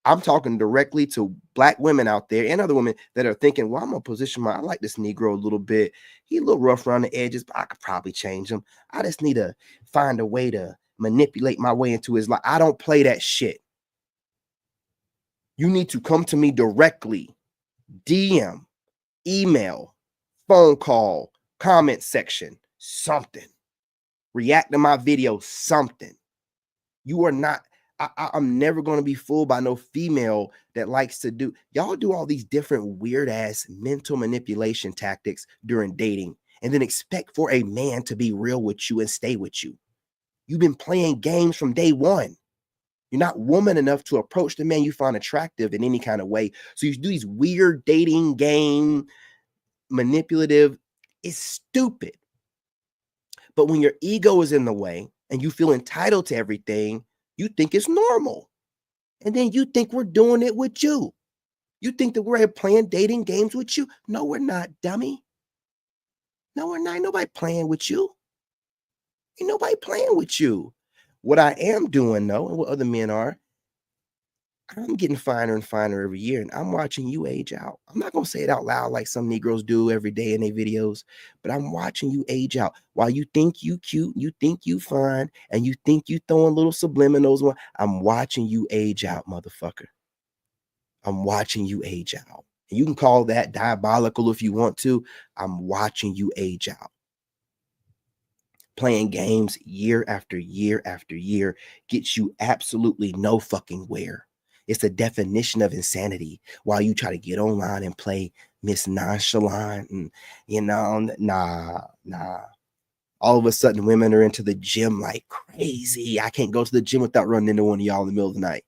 I'm talking directly to black women out there and other women that are thinking, well, I'm gonna position I like this Negro a little bit. He's a little rough around the edges, but I could probably change him. I just need to find a way to manipulate my way into his life. I don't play that shit. You need to come to me directly, DM, email, phone call, comment section, something. React to my video, something. You are not, I'm never going to be fooled by no female that likes to do, y'all do all these different weird ass mental manipulation tactics during dating and then expect for a man to be real with you and stay with you. You've been playing games from day one. You're not woman enough to approach the man you find attractive in any kind of way. So you do these weird dating game, manipulative. It's stupid. But when your ego is in the way and you feel entitled to everything, you think it's normal. And then you think we're doing it with you. You think that we're here playing dating games with you. No, we're not, dummy. No, we're not. Ain't nobody playing with you. Ain't nobody playing with you. What I am doing, though, and what other men are, I'm getting finer and finer every year, and I'm watching you age out. I'm not going to say it out loud like some Negroes do every day in their videos, but I'm watching you age out. While you think you cute, you think you fine, and you think you throwing little subliminals, I'm watching you age out, motherfucker. I'm watching you age out. You can call that diabolical if you want to. I'm watching you age out. Playing games year after year after year gets you absolutely no fucking where. It's the definition of insanity while you try to get online and play Miss Nonchalant and, nah. All of a sudden, women are into the gym like crazy. I can't go to the gym without running into one of y'all in the middle of the night.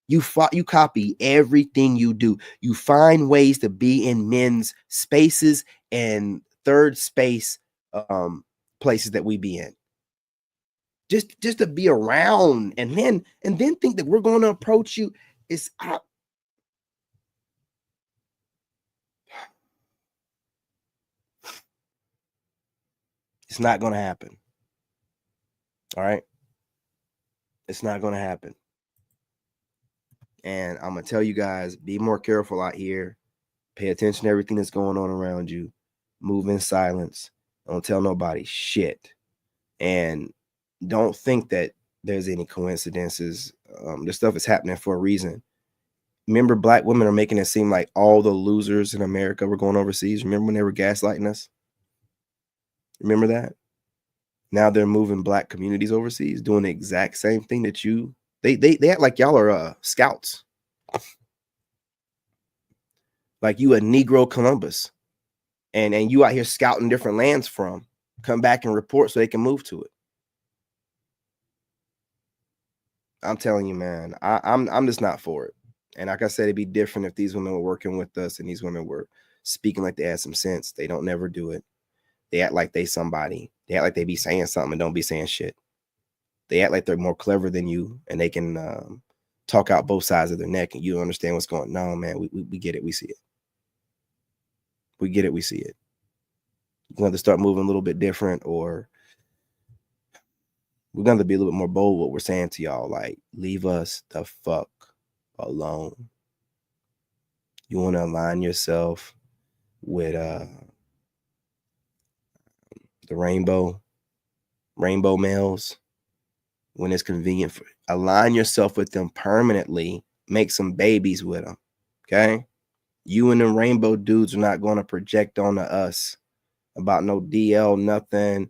You copy everything you do. You find ways to be in men's spaces and third space places that we be in. Just to be around and then think that we're going to approach you. It's not going to happen. All right. It's not going to happen. And I'm going to tell you guys, be more careful out here. Pay attention to everything that's going on around you. Move in silence. Don't tell nobody shit. And don't think that there's any coincidences. This stuff is happening for a reason. Remember, black women are making it seem like all the losers in America were going overseas. Remember when they were gaslighting us? Remember that? Now they're moving black communities overseas, doing the exact same thing that they act like y'all are scouts. Like you a Negro Columbus. And you out here scouting different lands from. Come back and report so they can move to it. I'm telling you, man, I'm just not for it. And like I said, it'd be different if these women were working with us and these women were speaking like they had some sense. They don't never do it. They act like they somebody. They act like they be saying something and don't be saying shit. They act like they're more clever than you and they can talk out both sides of their neck and you don't understand what's going on. No, man, we get it. We see it. We get it. We see it. You're going to have to start moving a little bit different, or we're going to be a little bit more bold what we're saying to y'all. Like, leave us the fuck alone. You want to align yourself with the rainbow males when it's convenient. Align yourself with them permanently. Make some babies with them. Okay? You and the rainbow dudes are not going to project onto us about no DL, nothing,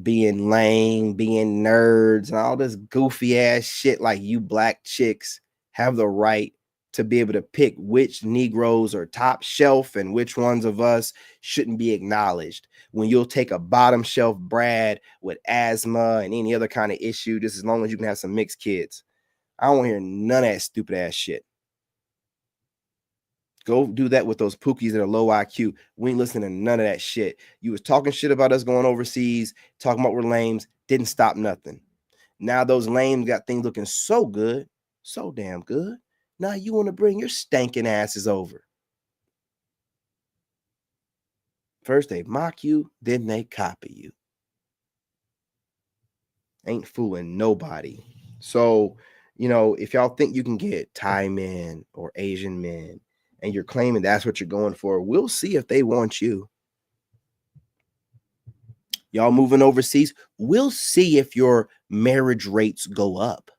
being lame, being nerds, and all this goofy ass shit. Like, you black chicks have the right to be able to pick which Negroes are top shelf and which ones of us shouldn't be acknowledged. When you'll take a bottom shelf Brad with asthma and any other kind of issue, just as long as you can have some mixed kids. I don't want to hear none of that stupid ass shit. Go do that with those pookies that are low IQ. We ain't listening to none of that shit. You was talking shit about us going overseas, talking about we're lames, didn't stop nothing. Now those lames got things looking so good, so damn good. Now you want to bring your stinking asses over. First they mock you, then they copy you. Ain't fooling nobody. So, if y'all think you can get Thai men or Asian men, and you're claiming that's what you're going for, we'll see if they want you. Y'all moving overseas, we'll see if your marriage rates go up.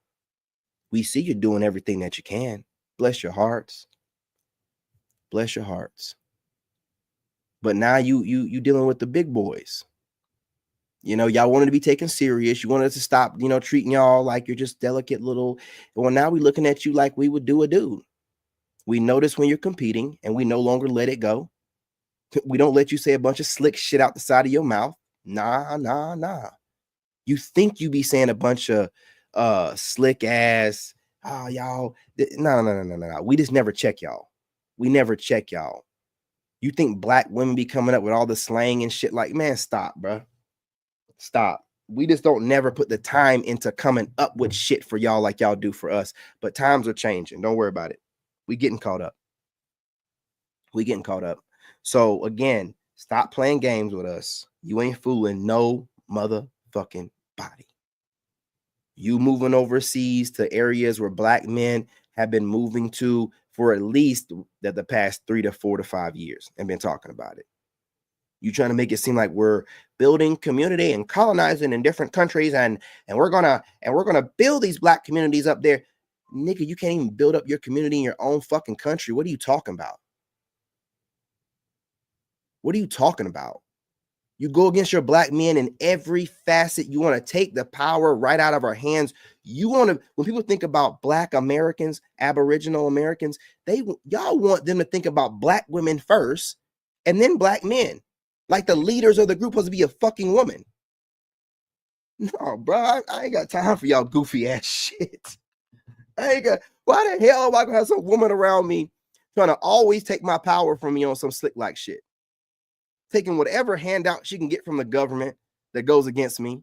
We see you doing everything that you can. Bless your hearts. Bless your hearts. But now you dealing with the big boys. Y'all wanted to be taken serious. You wanted to stop, treating y'all like you're just delicate little. Well, now we looking at you like we would do a dude. We notice when you're competing and we no longer let it go. We don't let you say a bunch of slick shit out the side of your mouth. Nah. You think you be saying a bunch of slick ass, y'all. No. We just never check y'all. We never check y'all. You think black women be coming up with all the slang and shit? Like, man, stop, bro. Stop. We just don't never put the time into coming up with shit for y'all like y'all do for us. But times are changing. Don't worry about it. We getting caught up. We getting caught up. So again, stop playing games with us. You ain't fooling no motherfucking body. You moving overseas to areas where black men have been moving to for at least the past 3 to 4 to 5 years and been talking about it. You trying to make it seem like we're building community and colonizing in different countries, and we're gonna build these black communities up there. Nigga, you can't even build up your community in your own fucking country. What are you talking about? What are you talking about? You go against your black men in every facet. You want to take the power right out of our hands. You want to, when people think about black Americans, Aboriginal Americans, y'all want them to think about black women first and then black men. Like the leaders of the group supposed to be a fucking woman. No, bro, I ain't got time for y'all goofy ass shit. Why the hell am I gonna have some woman around me trying to always take my power from me on some slick like shit? Taking whatever handout she can get from the government that goes against me.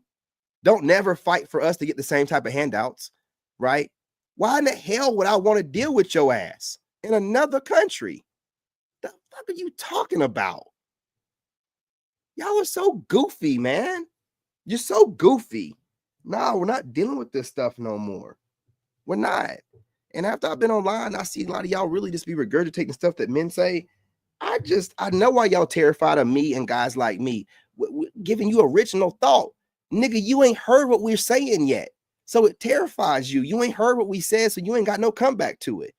Don't never fight for us to get the same type of handouts, right? Why in the hell would I want to deal with your ass in another country? The fuck are you talking about? Y'all are so goofy, man. You're so goofy. No, we're not dealing with this stuff no more. We're not. And after I've been online, I see a lot of y'all really just be regurgitating stuff that men say. I know why y'all terrified of me and guys like me. Giving you original thought. Nigga, you ain't heard what we're saying yet. So it terrifies you. You ain't heard what we said, so you ain't got no comeback to it.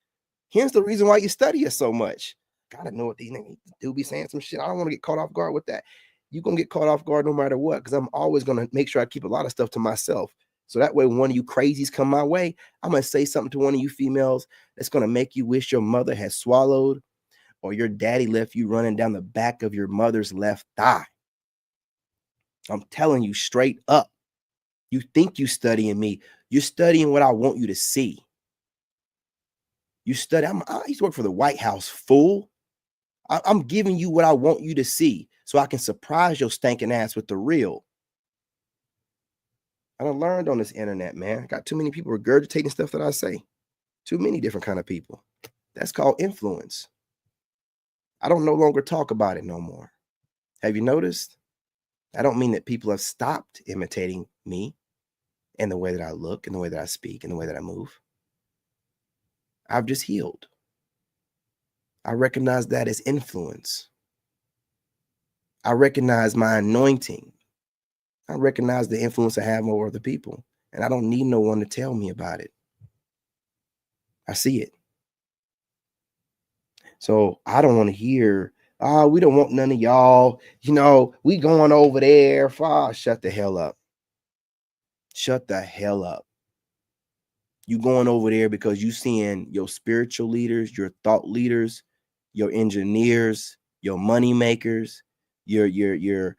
Here's the reason why you study us so much. Gotta know what these niggas do be saying some shit. I don't want to get caught off guard with that. You're going to get caught off guard no matter what, because I'm always going to make sure I keep a lot of stuff to myself. So that way, when one of you crazies come my way, I'm going to say something to one of you females that's going to make you wish your mother had swallowed or your daddy left you running down the back of your mother's left thigh. I'm telling you straight up. You think you studying me. You're studying what I want you to see. You study. I used to work for the White House, fool. I'm giving you what I want you to see so I can surprise your stinking ass with the real. I done learned on this internet, man. I got too many people regurgitating stuff that I say. Too many different kind of people. That's called influence. I don't no longer talk about it no more. Have you noticed? I don't mean that people have stopped imitating me and the way that I look and the way that I speak and the way that I move. I've just healed. I recognize that as influence. I recognize my anointing. I recognize the influence I have over other people. And I don't need no one to tell me about it. I see it. So I don't want to hear, we don't want none of y'all. You know, we going over there. Shut the hell up. Shut the hell up. You going over there because you seeing your spiritual leaders, your thought leaders, your engineers, your money makers, your IT,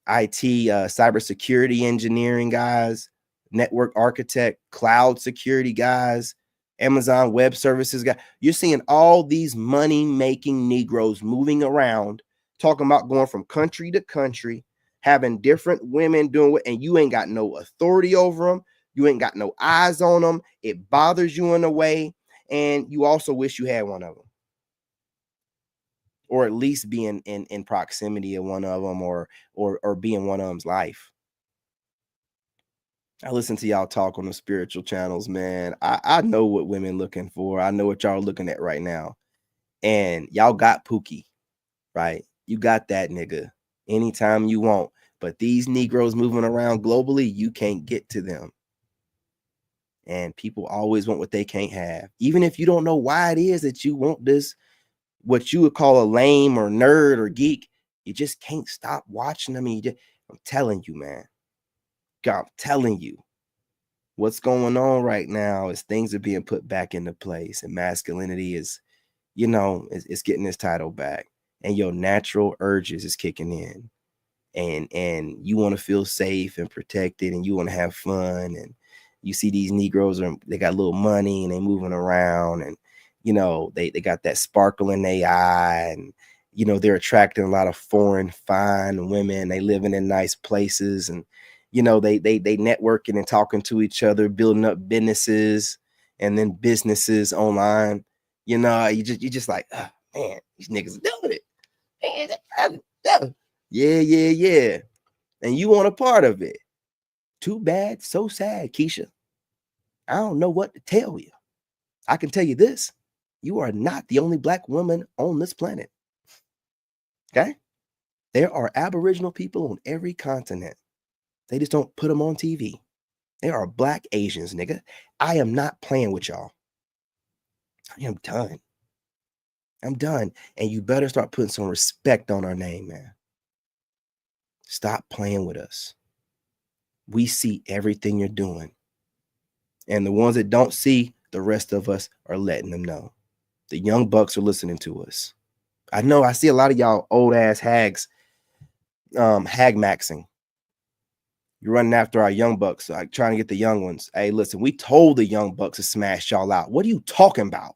cybersecurity engineering guys, network architect, cloud security guys, Amazon Web Services guys. You're seeing all these money-making Negroes moving around, talking about going from country to country, having different women doing what, and you ain't got no authority over them. You ain't got no eyes on them. It bothers you in a way, and you also wish you had one of them. Or at least be in proximity of one of them, or be in one of them's life. I listen to y'all talk on the spiritual channels, man. I know what women looking for. I know what y'all are looking at right now. And y'all got Pookie, right? You got that nigga anytime you want. But these Negroes moving around globally, you can't get to them. And people always want what they can't have. Even if you don't know why it is that you want this, what you would call a lame or nerd or geek, you just can't stop watching them. I'm telling you, man. God, I'm telling you, what's going on right now is things are being put back into place, and masculinity is, it's getting its title back, and your natural urges is kicking in, and you want to feel safe and protected, and you want to have fun, and you see these Negroes they got a little money and they moving around, and they got that sparkle in their eye, and they're attracting a lot of foreign fine women. They living in nice places, and you know, they networking and talking to each other, building up businesses and then businesses online. You know, you just like, oh, man, these niggas are doing it. Yeah. And you want a part of it. Too bad, so sad, Keisha. I don't know what to tell you. I can tell you this. You are not the only Black woman on this planet. Okay? There are Aboriginal people on every continent. They just don't put them on TV. There are Black Asians, nigga. I am not playing with y'all. I am done. I'm done. And you better start putting some respect on our name, man. Stop playing with us. We see everything you're doing. And the ones that don't see, the rest of us are letting them know. The young bucks are listening to us. I know I see a lot of y'all old ass hags hag maxing. You're running after our young bucks, like trying to get the young ones. Hey, listen, we told the young bucks to smash y'all out. What are you talking about?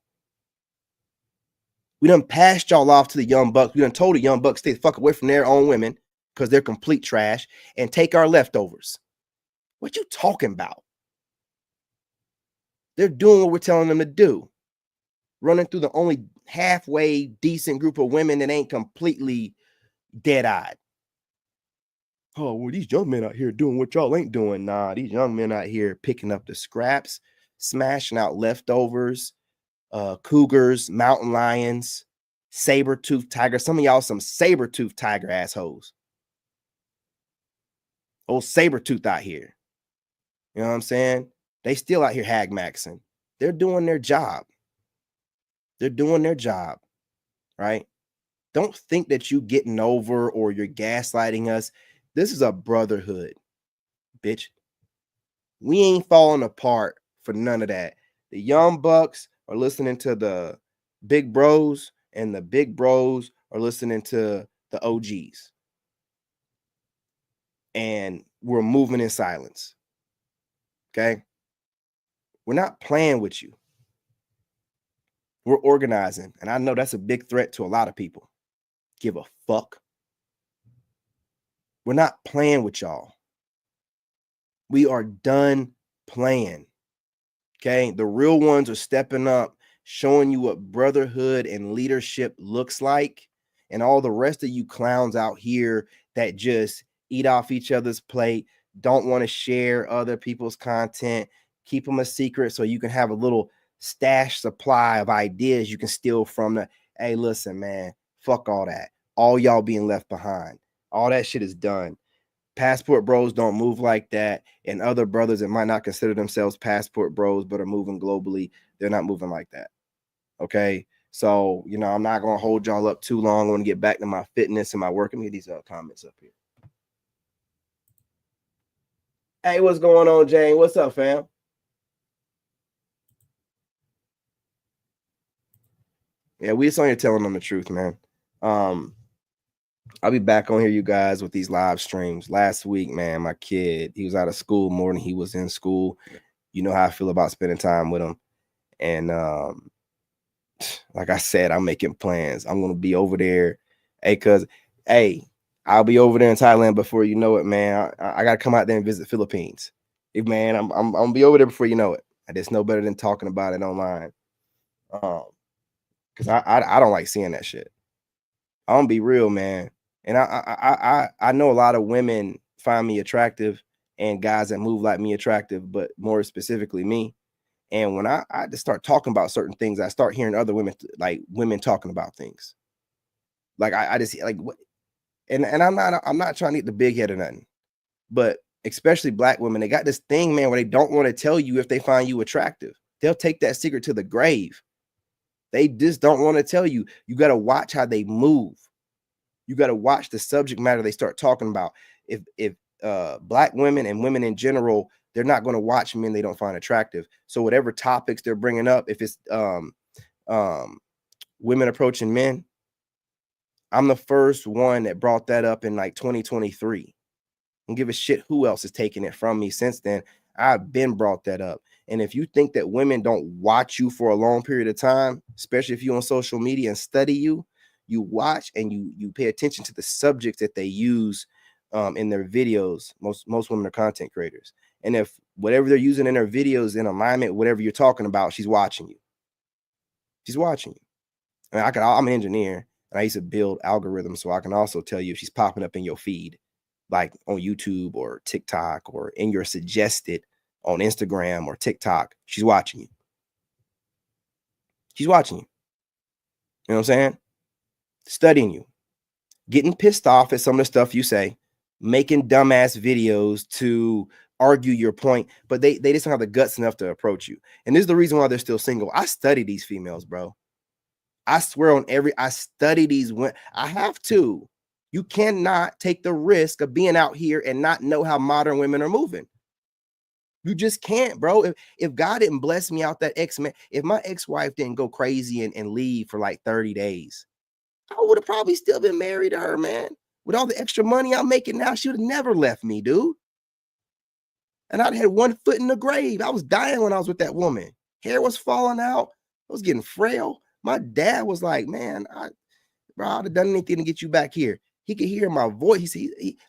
We done passed y'all off to the young bucks. We done told the young bucks stay the fuck away from their own women because they're complete trash and take our leftovers. What you talking about? They're doing what we're telling them to do. Running through the only halfway decent group of women that ain't completely dead-eyed. Oh, well, these young men out here doing what y'all ain't doing. Nah, these young men out here picking up the scraps, smashing out leftovers, cougars, mountain lions, saber-toothed tiger. Some of y'all some saber-toothed tiger assholes. Old saber-tooth out here. You know what I'm saying? They still out here hag maxing. They're doing their job. They're doing their job, right? Don't think that you getting over or you're gaslighting us. This is a brotherhood, bitch. We ain't falling apart for none of that. The young bucks are listening to the big bros, and the big bros are listening to the OGs. And we're moving in silence. Okay? We're not playing with you. We're organizing. And I know that's a big threat to a lot of people. Give a fuck. We're not playing with y'all. We are done playing. Okay? The real ones are stepping up, showing you what brotherhood and leadership looks like. And all the rest of you clowns out here that just eat off each other's plate, don't want to share other people's content, keep them a secret so you can have a little stash supply of ideas you can steal from the, hey, listen, man, fuck all that. All y'all being left behind. All that shit is done. Passport bros don't move like that. And other brothers that might not consider themselves passport bros but are moving globally, they're not moving like that. Okay? So, you know, I'm not going to hold y'all up too long. I want to get back to my fitness and my work. Let me get these comments up here. Hey, what's going on, Jane? What's up, fam? Yeah, we just on here telling them the truth, man. I'll be back on here, you guys, with these live streams. Last week, man, my kid, he was out of school more than he was in school. You know how I feel about spending time with him. And like I said, I'm making plans. I'm going to be over there. Hey, I'll be over there in Thailand before you know it, man. I got to come out there and visit Philippines. Man, I'm going to be over there before you know it. I just know better than talking about it online. Because I don't like seeing that shit. I'm going to be real, man. And I know a lot of women find me attractive and guys that move like me attractive, but more specifically me. And when I just start talking about certain things, I start hearing other women, like women talking about things. Like I just like what, and I'm not trying to get the big head or nothing, but especially Black women, they got this thing, man, where they don't want to tell you if they find you attractive. They'll take that secret to the grave. They just don't want to tell you. You got to watch how they move. You got to watch the subject matter they start talking about. If Black women and women in general, they're not going to watch men they don't find attractive. So whatever topics they're bringing up, if it's women approaching men, I'm the first one that brought that up in like 2023. Don't give a shit who else is taking it from me since then. I've been brought that up. And if you think that women don't watch you for a long period of time, especially if you're on social media and study you, you watch and you pay attention to the subjects that they use in their videos. Most women are content creators, and if whatever they're using in their videos in alignment, whatever you're talking about, she's watching you. She's watching you. I mean, I'm an engineer and I used to build algorithms, so I can also tell you if she's popping up in your feed, like on YouTube or TikTok or in your suggested on Instagram or TikTok, she's watching you. She's watching you. You know what I'm saying? Studying you, getting pissed off at some of the stuff you say, making dumbass videos to argue your point, but they just don't have the guts enough to approach you. And this is the reason why they're still single. I study these females, bro. I swear on I study these women. I have to. You cannot take the risk of being out here and not know how modern women are moving. You just can't, bro. If God didn't bless me out that ex-man, if my ex-wife didn't go crazy and leave for like 30 days, I would have probably still been married to her, man. With all the extra money I'm making now, she would have never left me, dude. And I'd had one foot in the grave. I was dying when I was with that woman. Hair was falling out. I was getting frail. My dad was like, man, bro, I'd have done anything to get you back here. He could hear my voice.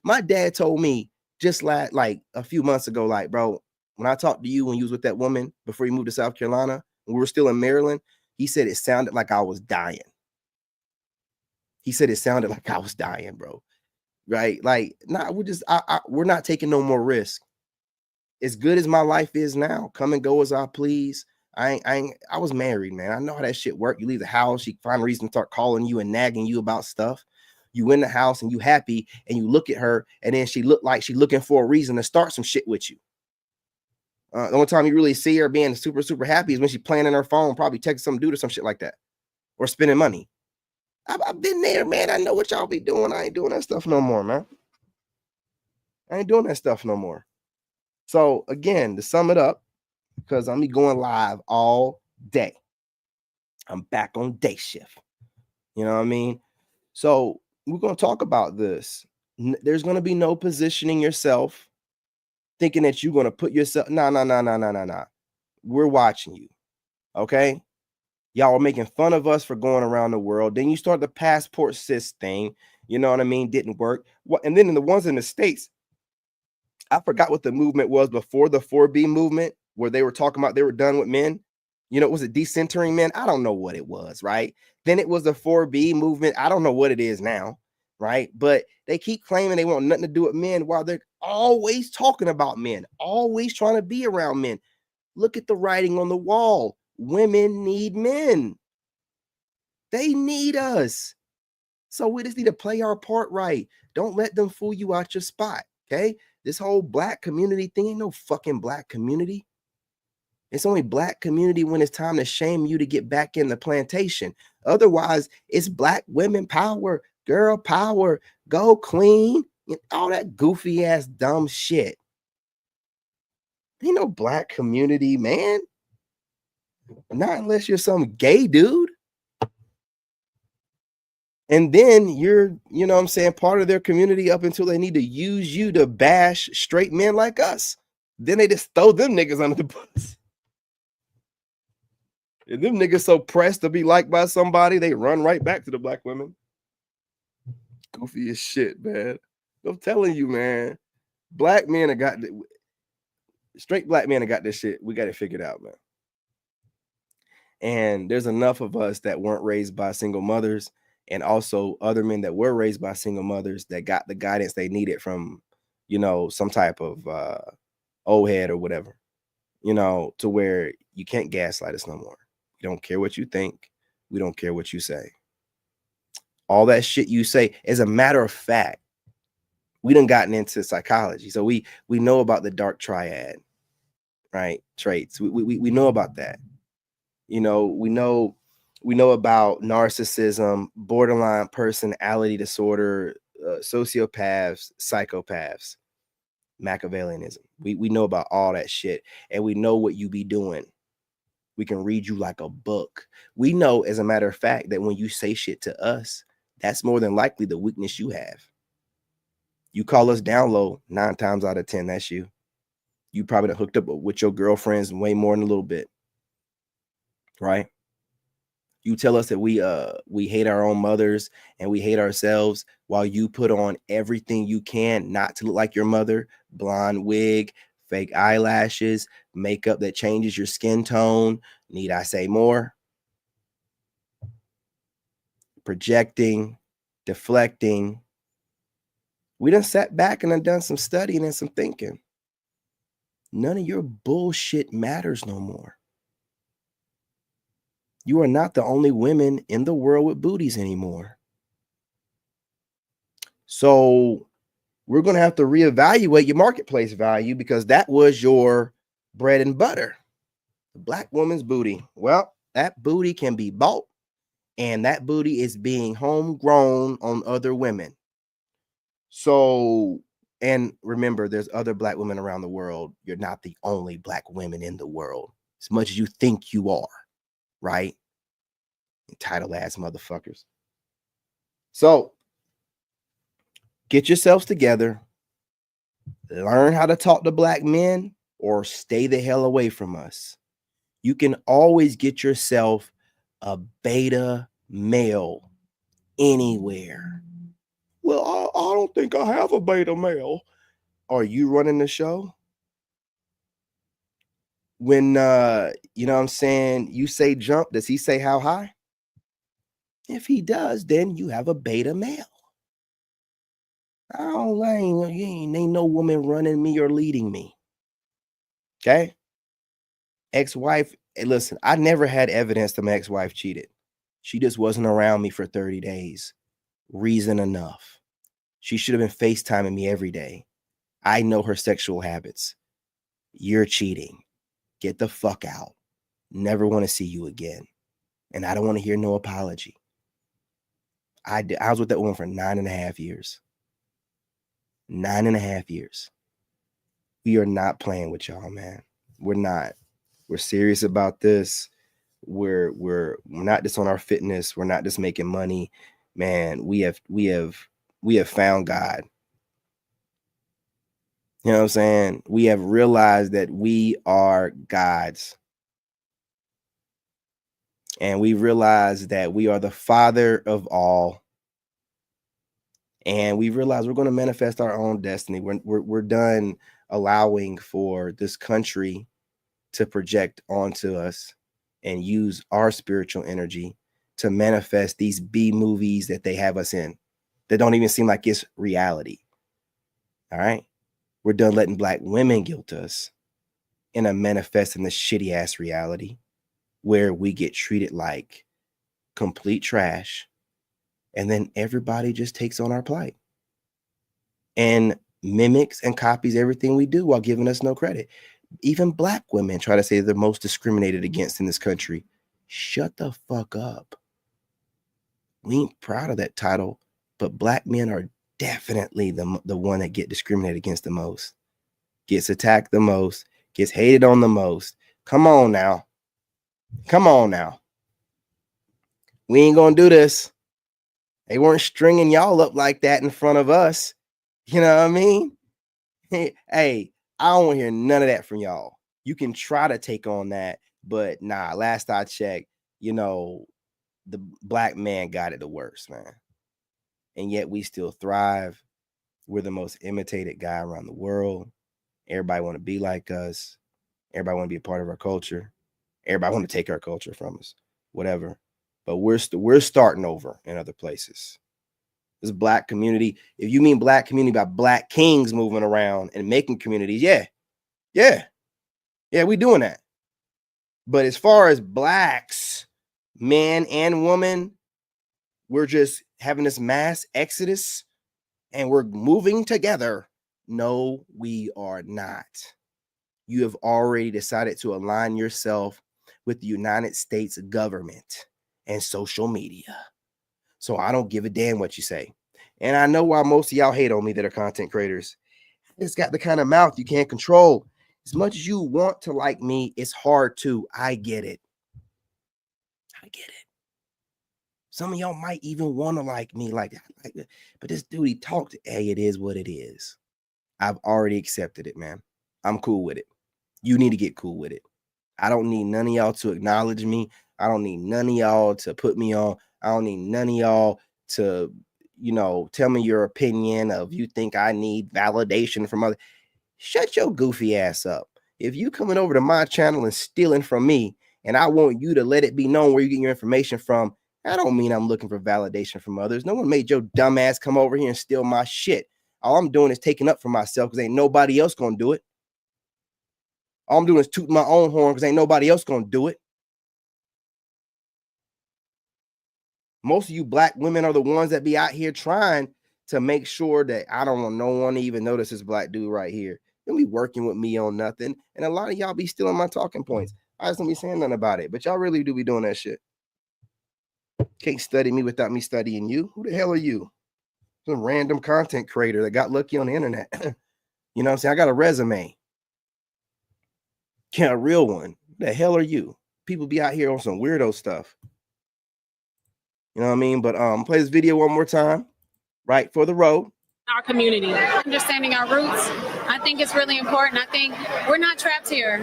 My dad told me just like a few months ago, like, bro, when I talked to you when you was with that woman before you moved to South Carolina, when we were still in Maryland, he said it sounded like I was dying. He said it sounded like I was dying, bro. Right? Like, nah, we're not taking no more risk. As good as my life is now, come and go as I please. I was married, man. I know how that shit worked. You leave the house, she find a reason to start calling you and nagging you about stuff. You in the house and you happy, and you look at her, and then she look like she looking for a reason to start some shit with you. The only time you really see her being super, super happy is when she's playing in her phone, probably texting some dude or some shit like that, or spending money. I've been there, man. I know what y'all be doing. I ain't doing that stuff no more, man. I ain't doing that stuff no more. So again, to sum it up, because I'm going live all day. I'm back on day shift. You know what I mean? So we're going to talk about this. There's going to be no positioning yourself thinking that you're going to put yourself. No. We're watching you. Okay? Y'all were making fun of us for going around the world. Then you start the Passportbrtos thing. You know what I mean? Didn't work. And then in the ones in the States, I forgot what the movement was before the 4B movement, where they were talking about they were done with men. You know, was it decentering men? I don't know what it was, right? Then it was the 4B movement. I don't know what it is now, right? But they keep claiming they want nothing to do with men while they're always talking about men, always trying to be around men. Look at the writing on the wall. Women need men. They need us. So we just need to play our part right. Don't let them fool you out your spot, okay? This whole black community thing ain't no fucking black community. It's only black community when it's time to shame you to get back in the plantation. Otherwise, it's black women power, girl power, go clean, all that goofy ass dumb shit. Ain't no black community, man. Not unless you're some gay dude. And then you're, you know what I'm saying, part of their community up until they need to use you to bash straight men like us. Then they just throw them niggas under the bus. And them niggas so pressed to be liked by somebody, they run right back to the black women. Goofy as shit, man. I'm telling you, man. Black men have got straight black men have got this shit. We got it figured out, man. And there's enough of us that weren't raised by single mothers, and also other men that were raised by single mothers that got the guidance they needed from, you know, some type of old head or whatever, you know, to where you can't gaslight us no more. We don't care what you think. We don't care what you say. All that shit you say, as a matter of fact, we done gotten into psychology. So we know about the dark triad, right? Traits. We know about that. You know, we know about narcissism, borderline personality disorder, sociopaths, psychopaths, Machiavellianism. We know about all that shit, and we know what you be doing. We can read you like a book. We know, as a matter of fact, that when you say shit to us, that's more than likely the weakness you have. You call us down low, 9 times out of 10, that's you. You probably done hooked up with your girlfriends way more than a little bit, right? You tell us that we hate our own mothers and we hate ourselves, while you put on everything you can not to look like your mother, blonde wig, fake eyelashes, makeup that changes your skin tone. Need I say more? Projecting, deflecting. We done sat back and done some studying and some thinking. None of your bullshit matters no more. You are not the only women in the world with booties anymore. So we're going to have to reevaluate your marketplace value, because that was your bread and butter. The black woman's booty. Well, that booty can be bought, and that booty is being homegrown on other women. So, and remember, there's other black women around the world. You're not the only black women in the world, as much as you think you are, right? Entitled ass motherfuckers. So, get yourselves together, learn how to talk to black men, or stay the hell away from us. You can always get yourself a beta male anywhere. Well, I don't think I have a beta male. Are you running the show? When you know what I'm saying, you say jump, does he say how high? If he does, then you have a beta male. Ain't no woman running me or leading me. Okay. Ex-wife, listen, I never had evidence that my ex-wife cheated. She just wasn't around me for 30 days. Reason enough. She should have been FaceTiming me every day. I know her sexual habits. You're cheating. Get the fuck out. Never want to see you again. And I don't want to hear no apology. I was with that woman for 9.5 years. 9.5 years. We are not playing with y'all, man. We're not. We're serious about this. We're not just on our fitness. We're not just making money. Man, we have found God. You know what I'm saying? We have realized that we are gods. And we realize that we are the Father of all. And we realize we're going to manifest our own destiny. We're done allowing for this country to project onto us and use our spiritual energy to manifest these B movies that they have us in that don't even seem like it's reality. All right. We're done letting black women guilt us in a manifesting this shitty ass reality where we get treated like complete trash. And then everybody just takes on our plight and mimics and copies everything we do while giving us no credit. Even black women try to say they're most discriminated against in this country. Shut the fuck up. We ain't proud of that title, but black men are definitely the one that get discriminated against the most, gets attacked the most, gets hated on the most. Come on now. Come on now. We ain't gonna do this. They weren't stringing y'all up like that in front of us. You know what I mean? Hey, I don't want to hear none of that from y'all. You can try to take on that, but nah, last I checked, you know, the black man got it the worst, man. And yet we still thrive. We're the most imitated guy around the world. Everybody want to be like us. Everybody want to be a part of our culture. Everybody want to take our culture from us, whatever. But we're starting over in other places. This black community, if you mean black community by black kings moving around and making communities, yeah, we doing that. But as far as blacks, man and woman, we're just having this mass exodus and we're moving together. No, we are not. You have already decided to align yourself with the United States government and social media. So I don't give a damn what you say. And I know why most of y'all hate on me that are content creators. It's got the kind of mouth you can't control. As much as you want to like me, it's hard to. I get it. Some of y'all might even want to like me like that. But this dude, he talked. Hey, it is what it is. I've already accepted it, man. I'm cool with it. You need to get cool with it. I don't need none of y'all to acknowledge me. I don't need none of y'all to put me on. I don't need none of y'all to, tell me your opinion of you think I need validation from other. Shut your goofy ass up. If you coming over to my channel and stealing from me, and I want you to let it be known where you get your information from, I don't mean I'm looking for validation from others. No one made your dumb ass come over here and steal my shit. All I'm doing is taking up for myself because ain't nobody else gonna do it. All I'm doing is tooting my own horn because ain't nobody else gonna do it. Most of you black women are the ones that be out here trying to make sure that I don't want no one to even notice this black dude right here. Don't be working with me on nothing. And a lot of y'all be stealing my talking points. I just don't be saying nothing about it. But y'all really do be doing that shit. Can't study me without me studying you. Who the hell are you? Some random content creator that got lucky on the internet. You know what I'm saying? I got a resume. Can't a real one. Who the hell are you? People be out here on some weirdo stuff. You know what I mean? But play this video one more time. Right for the road. Our community. Understanding our roots, I think it's really important. I think we're not trapped here.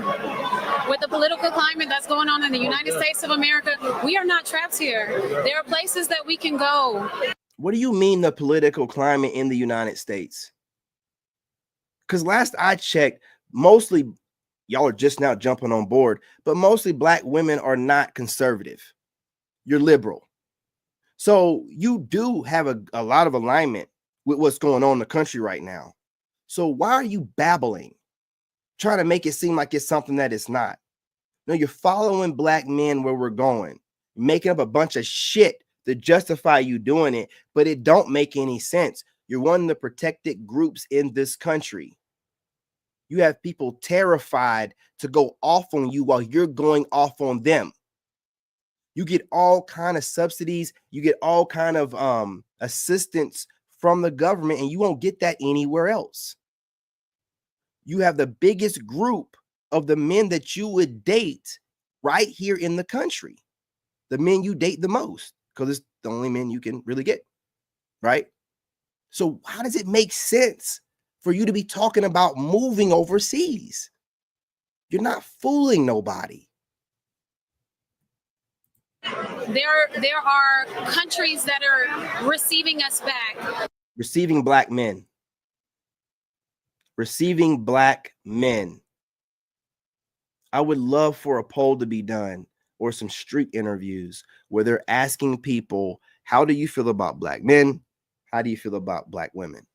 With the political climate that's going on in the United States of America, we are not trapped here. There are places that we can go. What do you mean the political climate in the United States? Because last I checked, mostly y'all are just now jumping on board, but mostly black women are not conservative. You're liberal. So you do have a lot of alignment with what's going on in the country right now. So why are you babbling, trying to make it seem like it's something that it's not? No, you're following black men where we're going, making up a bunch of shit to justify you doing it, but it don't make any sense. You're one of the protected groups in this country. You have people terrified to go off on you while you're going off on them. You get all kind of subsidies. You get all kind of assistance from the government, and you won't get that anywhere else. You have the biggest group of the men that you would date right here in the country. The men you date the most, because it's the only men you can really get, right? So how does it make sense for you to be talking about moving overseas? You're not fooling nobody. There are countries that are receiving us back. Receiving black men. Receiving black men. I would love for a poll to be done or some street interviews where they're asking people, how do you feel about black men? How do you feel about black women?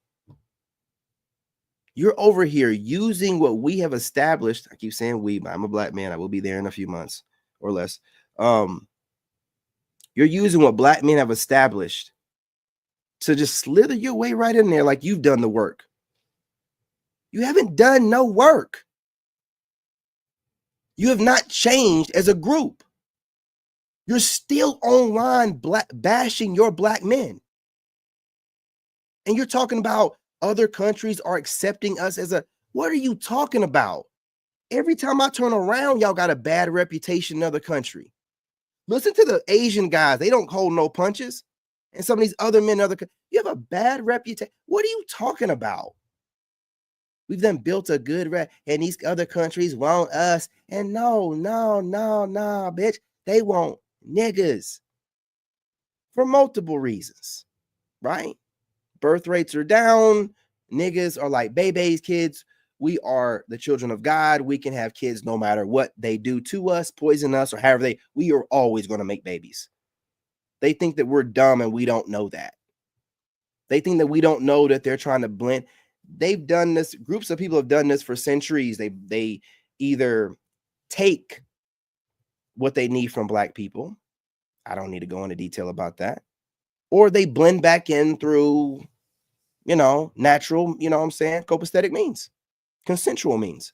You're over here using what we have established. I keep saying we, but I'm a black man. I will be there in a few months or less. You're using what black men have established to just slither your way right in there like you've done the work. You haven't done no work. You have not changed as a group. You're still online bashing your black men. And you're talking about other countries are accepting us as a, what are you talking about? Every time I turn around, y'all got a bad reputation in other country. Listen to the Asian guys. They don't hold no punches. And some of these other men, you have a bad reputation. What are you talking about? We've then built a good and these other countries want us. And no, bitch. They want niggas for multiple reasons, right? Birth rates are down. Niggas are like babies, kids. We are the children of God. We can have kids no matter what they do to us, poison us, or however we are always going to make babies. They think that we're dumb and we don't know that. They think that we don't know that they're trying to blend. They've done this. Groups of people have done this for centuries. They either take what they need from black people. I don't need to go into detail about that. Or they blend back in through, natural, what I'm saying, copacetic means. Consensual means,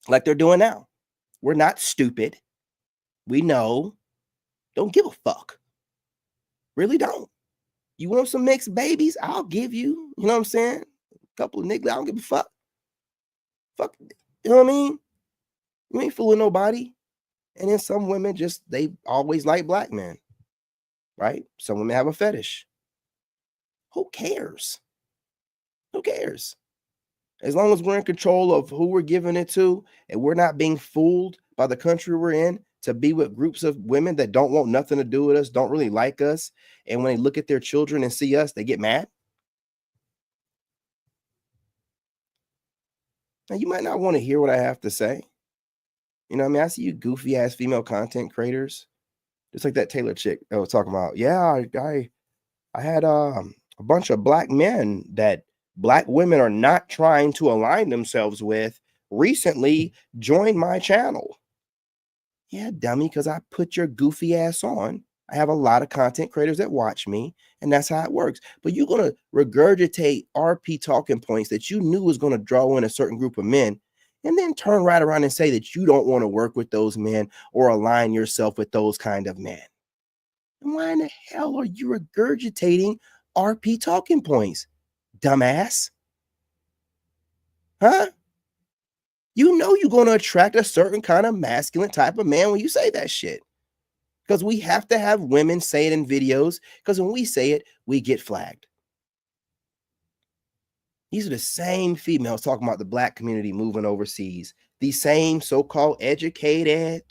like they're doing now. We're not stupid. We know. Don't give a fuck. Really don't. You want some mixed babies? I'll give you. You know what I'm saying? A couple of niggas. I don't give a fuck. Fuck. You know what I mean? You ain't fooling nobody. And then some women they always like black men. Right? Some women have a fetish. Who cares? Who cares? As long as we're in control of who we're giving it to and we're not being fooled by the country we're in, to be with groups of women that don't want nothing to do with us, don't really like us, and when they look at their children and see us, they get mad? Now, you might not want to hear what I have to say. You know what I mean? I see you goofy ass female content creators, just like that Taylor chick I was talking about. Yeah, I had a bunch of black men that black women are not trying to align themselves with recently joined my channel. Yeah, dummy, because I put your goofy ass on. I have a lot of content creators that watch me, and that's how it works. But you're going to regurgitate RP talking points that you knew was going to draw in a certain group of men, and then turn right around and say that you don't want to work with those men or align yourself with those kind of men. And why in the hell are you regurgitating RP talking points, dumbass? Huh? You know you're going to attract a certain kind of masculine type of man when you say that shit. Because we have to have women say it in videos, because when we say it, we get flagged. These are the same females talking about the black community moving overseas. These same so-called educated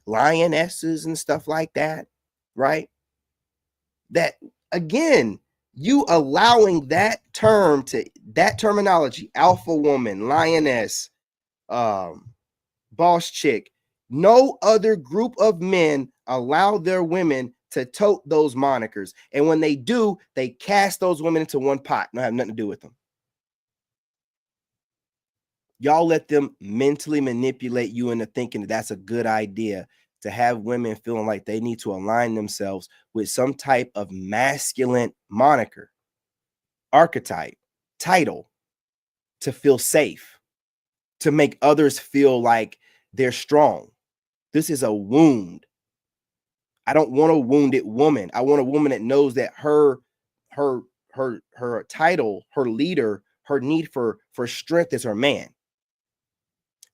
lionesses and stuff like that, right? That, again, you allowing that terminology, alpha woman, lioness, boss chick, no other group of men allow their women to tote those monikers. And when they do, they cast those women into one pot. Don't have nothing to do with them. Y'all let them mentally manipulate you into thinking that that's a good idea, to have women feeling like they need to align themselves with some type of masculine moniker, archetype, title, to feel safe, to make others feel like they're strong. This is a wound. I don't want a wounded woman. I want a woman that knows that her title, her leader, her need for strength is her man.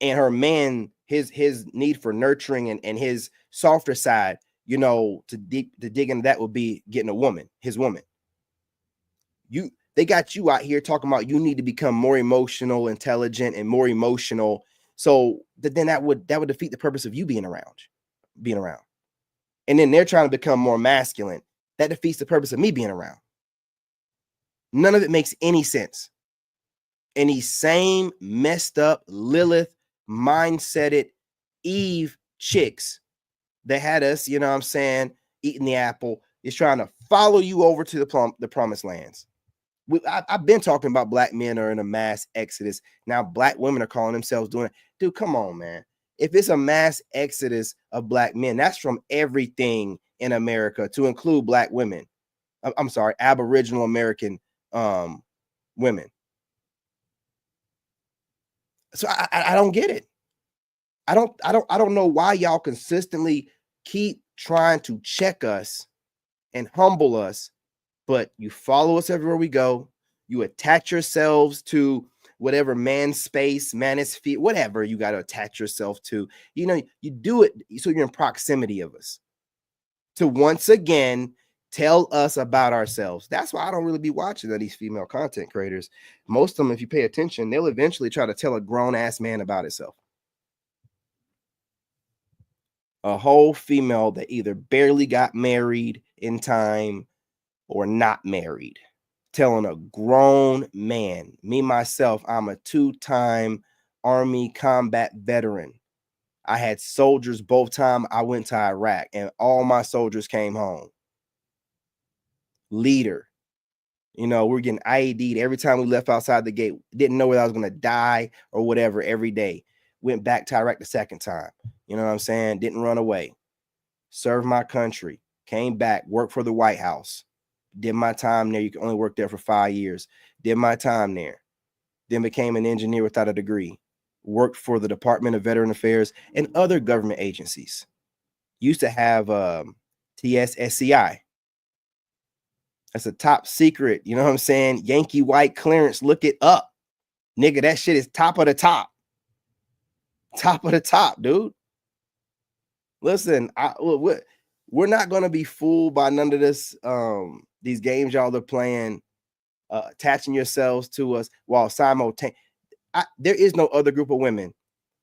And her man, his need for nurturing and his softer side, you know, to dig into that would be getting a woman, his woman. They got you out here talking about you need to become more emotional, intelligent, and more emotional. So then that would defeat the purpose of you being around. And then they're trying to become more masculine. That defeats the purpose of me being around. None of it makes any sense. And these same messed up Lilith mindseted Eve chicks that had us, you know what I'm saying, eating the apple, is trying to follow you over to the promised lands. I've been talking about black men are in a mass exodus. Now black women are calling themselves doing it. Dude, come on, man. If it's a mass exodus of black men, that's from everything in America to include black women. I'm sorry, Aboriginal American women. So I don't get it. I don't know why y'all consistently keep trying to check us and humble us, but you follow us everywhere we go. You attach yourselves to whatever man's space, manosphere, whatever you got to attach yourself to. You know, you do it so you're in proximity of us to once again tell us about ourselves. That's why I don't really be watching these female content creators. Most of them, if you pay attention, they'll eventually try to tell a grown-ass man about himself. A whole female that either barely got married in time or not married, telling a grown man, me, myself, I'm a 2-time Army combat veteran. I had soldiers both times I went to Iraq, and all my soldiers came home. Leader. You know, we're getting IED'd every time we left outside the gate. Didn't know whether I was going to die or whatever every day. Went back to Iraq the second time. You know what I'm saying? Didn't run away. Served my country. Came back. Worked for the White House. Did my time there. You can only work there for 5 years. Did my time there. Then became an engineer without a degree. Worked for the Department of Veteran Affairs and other government agencies. Used to have TSSCI. That's a top secret. You know what I'm saying? Yankee white clearance. Look it up. Nigga, that shit is top of the top. Top of the top, dude. Listen, we're not going to be fooled by none of this. These games y'all are playing, attaching yourselves to us while simultaneously. There is no other group of women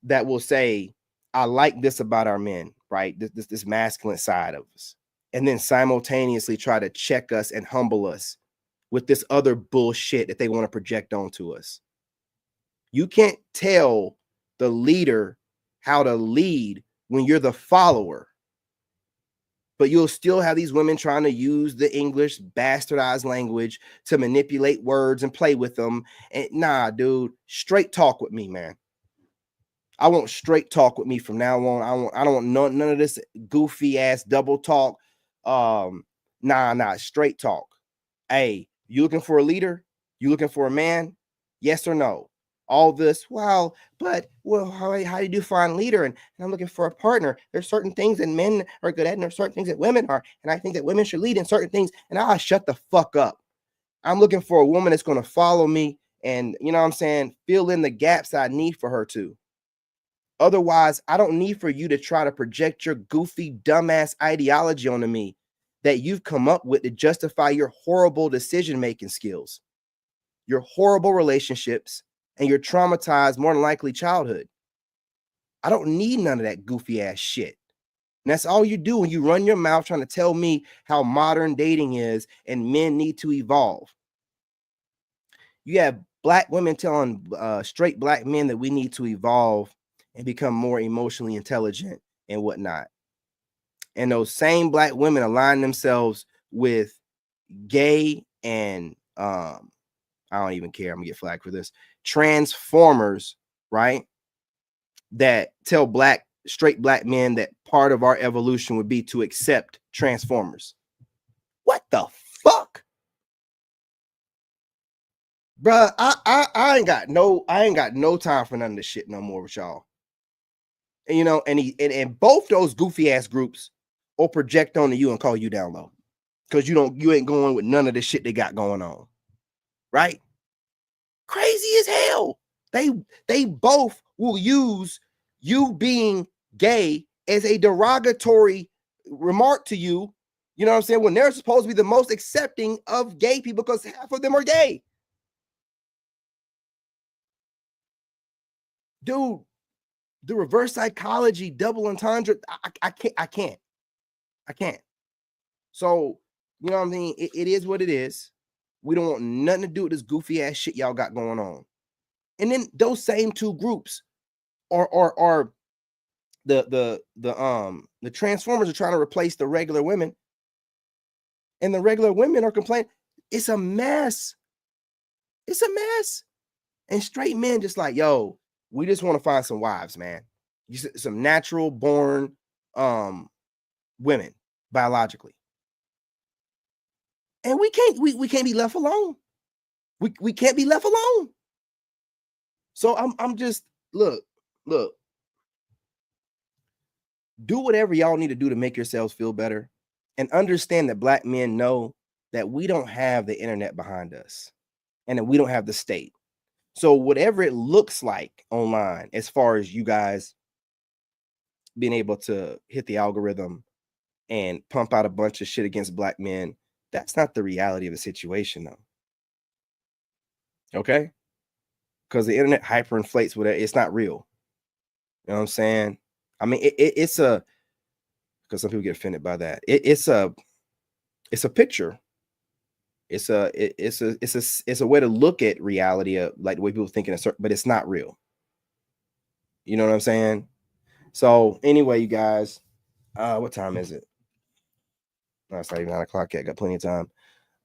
that will say, I like this about our men, right? This masculine side of us, and then simultaneously try to check us and humble us with this other bullshit that they want to project onto us. You can't tell the leader how to lead when you're the follower. But you'll still have these women trying to use the English bastardized language to manipulate words and play with them. And nah, dude, straight talk with me, man. I want straight talk with me from now on. I don't want none of this goofy ass double talk. Nah, straight talk. Hey, you looking for a leader? You looking for a man? Yes or no? All this, well, how do you define leader? And I'm looking for a partner. There's certain things that men are good at, and there's certain things that women are. And I think that women should lead in certain things. And I'll shut the fuck up. I'm looking for a woman that's going to follow me and, you know what I'm saying, fill in the gaps I need for her to. Otherwise, I don't need for you to try to project your goofy, dumbass ideology onto me that you've come up with to justify your horrible decision-making skills, your horrible relationships, and your traumatized, more than likely, childhood. I don't need none of that goofy ass shit. And that's all you do when you run your mouth trying to tell me how modern dating is and men need to evolve. You have black women telling straight black men that we need to evolve and become more emotionally intelligent and whatnot. And those same black women align themselves with gay and I don't even care. I'm gonna get flagged for this. Transformers, right? That tell straight black men that part of our evolution would be to accept transformers. What the fuck? Bruh, I ain't got no time for none of this shit no more with y'all. And you know, and both those goofy ass groups will project onto you and call you down low. Because you ain't going with none of the shit they got going on. Right? Crazy as hell. They both will use you being gay as a derogatory remark to you. You know what I'm saying? When they're supposed to be the most accepting of gay people because half of them are gay. Dude, the reverse psychology, double entendre, I can't. So, you know what I mean? It is what it is. We don't want nothing to do with this goofy ass shit y'all got going on. And then those same two groups are the Transformers are trying to replace the regular women, and the regular women are complaining. It's a mess. It's a mess. And straight men just like, yo, we just want to find some wives, man. Some natural born women biologically. And we can't be left alone. We can't be left alone. So I'm just look. Do whatever y'all need to do to make yourselves feel better, and understand that black men know that we don't have the internet behind us and that we don't have the state. So whatever it looks like online, as far as you guys being able to hit the algorithm and pump out a bunch of shit against black men, that's not the reality of the situation, though. Okay? Because the internet hyperinflates with it. It's not real. You know what I'm saying? I mean, it's a, because some people get offended by that. It's a picture. It's a way to look at reality, like the way people think in a certain, but it's not real. You know what I'm saying? So anyway, you guys, what time is it? No, it's not even 9 o'clock yet. Got plenty of time.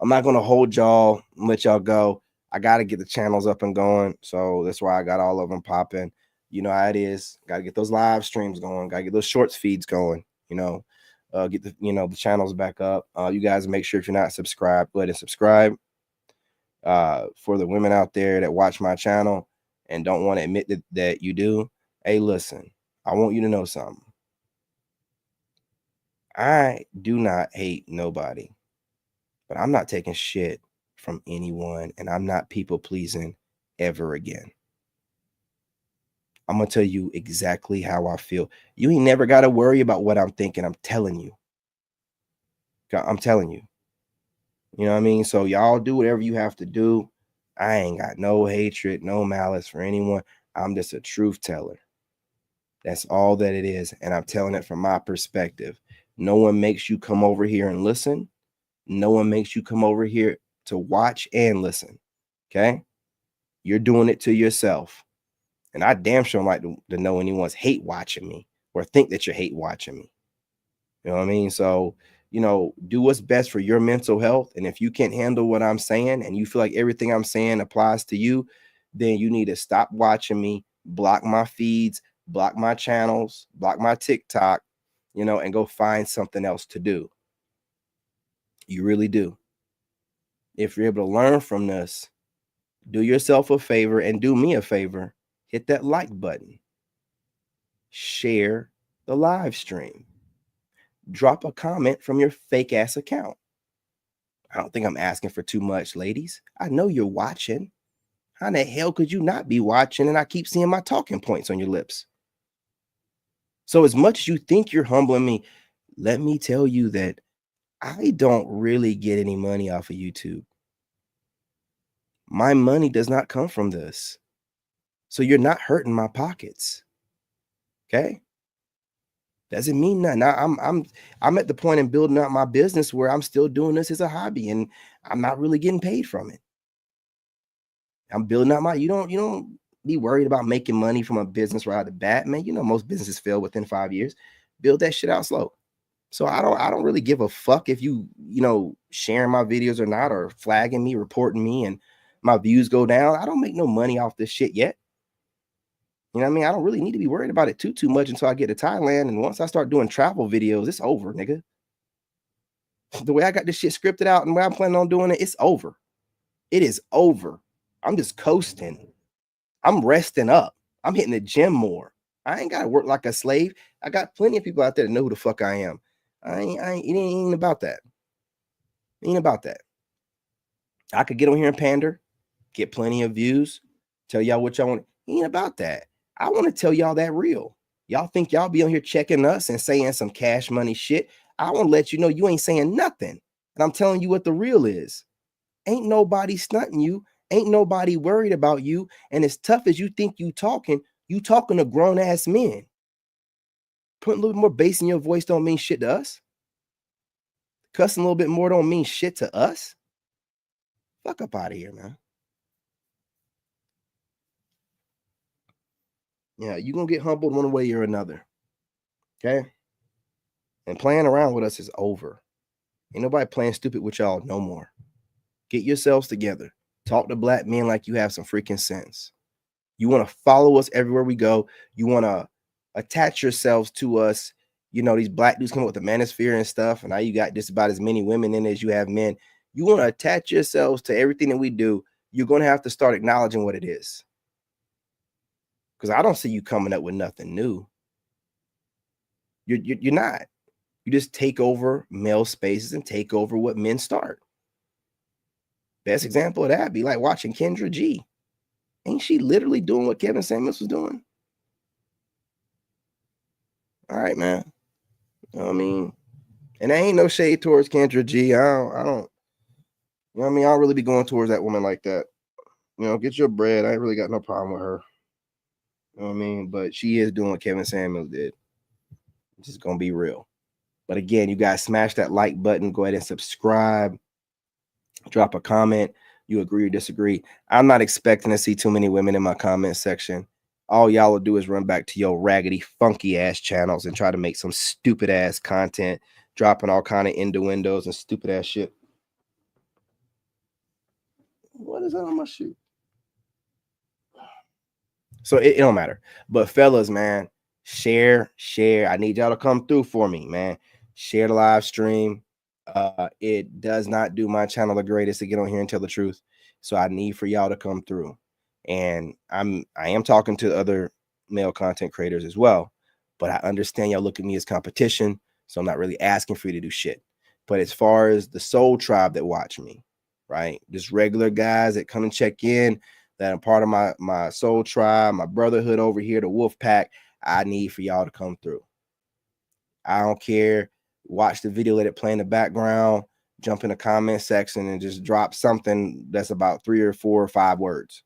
I'm not gonna hold y'all and let y'all go. I gotta get the channels up and going, so that's why I got all of them popping. You know how it is. Gotta get those live streams going. Gotta get those shorts feeds going. You know, get the channels back up. You guys make sure if you're not subscribed, go ahead and subscribe. For the women out there that watch my channel and don't want to admit that you do, hey, listen, I want you to know something. I do not hate nobody, but I'm not taking shit from anyone, and I'm not people pleasing ever again. I'm gonna tell you exactly how I feel. You ain't never got to worry about what I'm thinking. I'm telling you. I'm telling you. You know what I mean? So y'all do whatever you have to do. I ain't got no hatred, no malice for anyone. I'm just a truth teller. That's all that it is. And I'm telling it from my perspective. No one makes you come over here and listen. No one makes you come over here to watch and listen. Okay? You're doing it to yourself. And I damn sure don't like to know anyone's hate watching me or think that you're hate watching me. You know what I mean? So, do what's best for your mental health. And if you can't handle what I'm saying and you feel like everything I'm saying applies to you, then you need to stop watching me, block my feeds, block my channels, block my TikTok, and go find something else to do. You really do. If you're able to learn from this, do yourself a favor and do me a favor. Hit that like button. Share the live stream. Drop a comment from your fake ass account. I don't think I'm asking for too much, ladies. I know you're watching. How the hell could you not be watching? And I keep seeing my talking points on your lips. So as much as you think you're humbling me, let me tell you that I don't really get any money off of YouTube. My money does not come from this. So you're not hurting my pockets. Okay? Doesn't mean nothing. I'm at the point in building out my business where I'm still doing this as a hobby and I'm not really getting paid from it. I'm building out you don't be worried about making money from a business right out the bat, man. Most businesses fail within 5 years. Build that shit out slow. So I don't really give a fuck if you sharing my videos or not, or flagging me, reporting me, and my views go down. I don't make no money off this shit yet. You know what I mean? I don't really need to be worried about it too much until I get to Thailand. And once I start doing travel videos, it's over, nigga. The way I got this shit scripted out and where I'm planning on doing it, it's over. It is over. I'm just coasting. I'm resting up. I'm hitting the gym more. I ain't got to work like a slave. I got plenty of people out there that know who the fuck I am. It ain't about that. It ain't about that. I could get on here and pander, get plenty of views, tell y'all what y'all want. It ain't about that. I want to tell y'all that real. Y'all think y'all be on here checking us and saying some cash money shit. I want to let you know you ain't saying nothing. And I'm telling you what the real is. Ain't nobody stunting you. Ain't nobody worried about you. And as tough as you think you talking to grown ass men. Putting a little bit more bass in your voice don't mean shit to us. Cussing a little bit more don't mean shit to us. Fuck up out of here, man. Yeah, you're going to get humbled one way or another. Okay? And playing around with us is over. Ain't nobody playing stupid with y'all no more. Get yourselves together. Talk to black men like you have some freaking sense. You want to follow us everywhere we go. You want to attach yourselves to us. These black dudes come up with the manosphere and stuff, and now you got just about as many women in it as you have men. You want to attach yourselves to everything that we do. You're going to have to start acknowledging what it is. Because I don't see you coming up with nothing new. You're not. You just take over male spaces and take over what men start. Best example of that be like watching Kendra G. Ain't she literally doing what Kevin Samuels was doing? All right, man. I mean, and there ain't no shade towards Kendra G. I don't. You know what I mean? I don't really be going towards that woman like that. Get your bread. I ain't really got no problem with her. You know what I mean? But she is doing what Kevin Samuels did. It's just gonna be real. But again, you guys smash that like button. Go ahead and subscribe. Drop a comment. You agree or disagree. I'm not expecting to see too many women in my comment section. All y'all will do is run back to your raggedy, funky ass channels and try to make some stupid ass content, dropping all kind of innuendos and stupid ass shit. What is that on my shoe? So it don't matter. But fellas, man, share. I need y'all to come through for me, man. Share the live stream. It does not do my channel the greatest to get on here and tell the truth. So I need for y'all to come through. And I am talking to other male content creators as well. But I understand y'all look at me as competition. So I'm not really asking for you to do shit. But as far as the soul tribe that watch me, right? Just regular guys that come and check in, that are part of my soul tribe, my brotherhood over here, the wolf pack, I need for y'all to come through. I don't care. Watch the video, let it play in the background, jump in the comment section and just drop something that's about 3 or 4 or 5 words.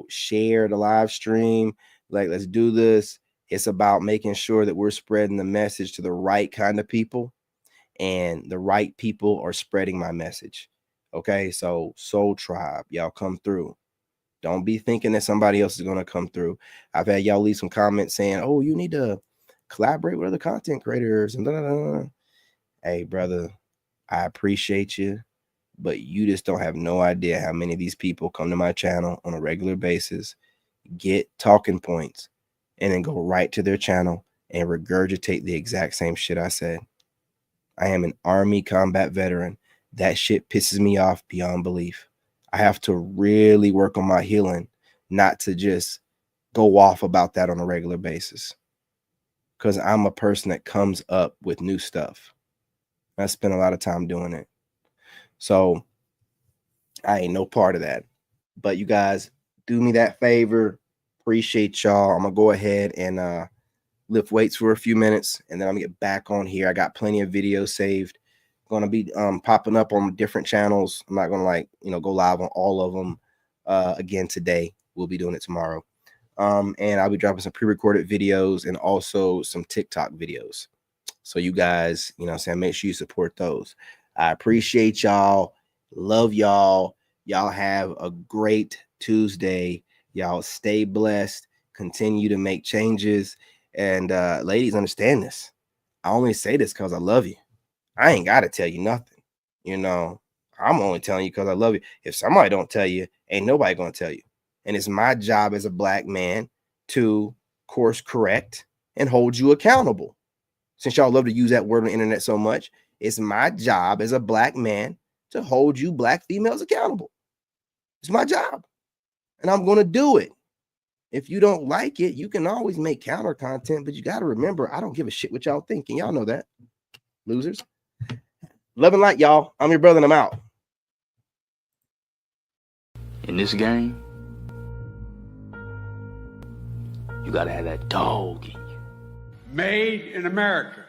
Share the live stream. Like, let's do this. It's about making sure that we're spreading the message to the right kind of people, and the right people are spreading my message. Okay, so Soul Tribe, y'all come through. Don't be thinking that somebody else is going to come through. I've had y'all leave some comments saying, oh, you need to collaborate with other content creators and blah, blah, blah. Hey, brother, I appreciate you, but you just don't have no idea how many of these people come to my channel on a regular basis, get talking points, and then go right to their channel and regurgitate the exact same shit I said. I am an Army combat veteran. That shit pisses me off beyond belief. I have to really work on my healing not to just go off about that on a regular basis, because I'm a person that comes up with new stuff. I spend a lot of time doing it. So I ain't no part of that. But you guys, do me that favor. Appreciate y'all. I'm going to go ahead and lift weights for a few minutes, and then I'm gonna get back on here. I got plenty of videos saved. Gonna be popping up on different channels. I'm not gonna go live on all of them again today. We'll be doing it tomorrow. And I'll be dropping some pre-recorded videos and also some TikTok videos. So you guys, make sure you support those. I appreciate y'all. Love y'all. Y'all have a great Tuesday. Y'all stay blessed. Continue to make changes. And ladies, understand this. I only say this because I love you. I ain't got to tell you nothing. I'm only telling you because I love you. If somebody don't tell you, ain't nobody going to tell you. And it's my job as a black man to course correct and hold you accountable. Since y'all love to use that word on the internet so much, it's my job as a black man to hold you black females accountable. It's my job. And I'm going to do it. If you don't like it, you can always make counter content, but you got to remember, I don't give a shit what y'all think. And y'all know that. Losers. Love and light, y'all. I'm your brother and I'm out. In this game, you got to have that dog in you. Made in America.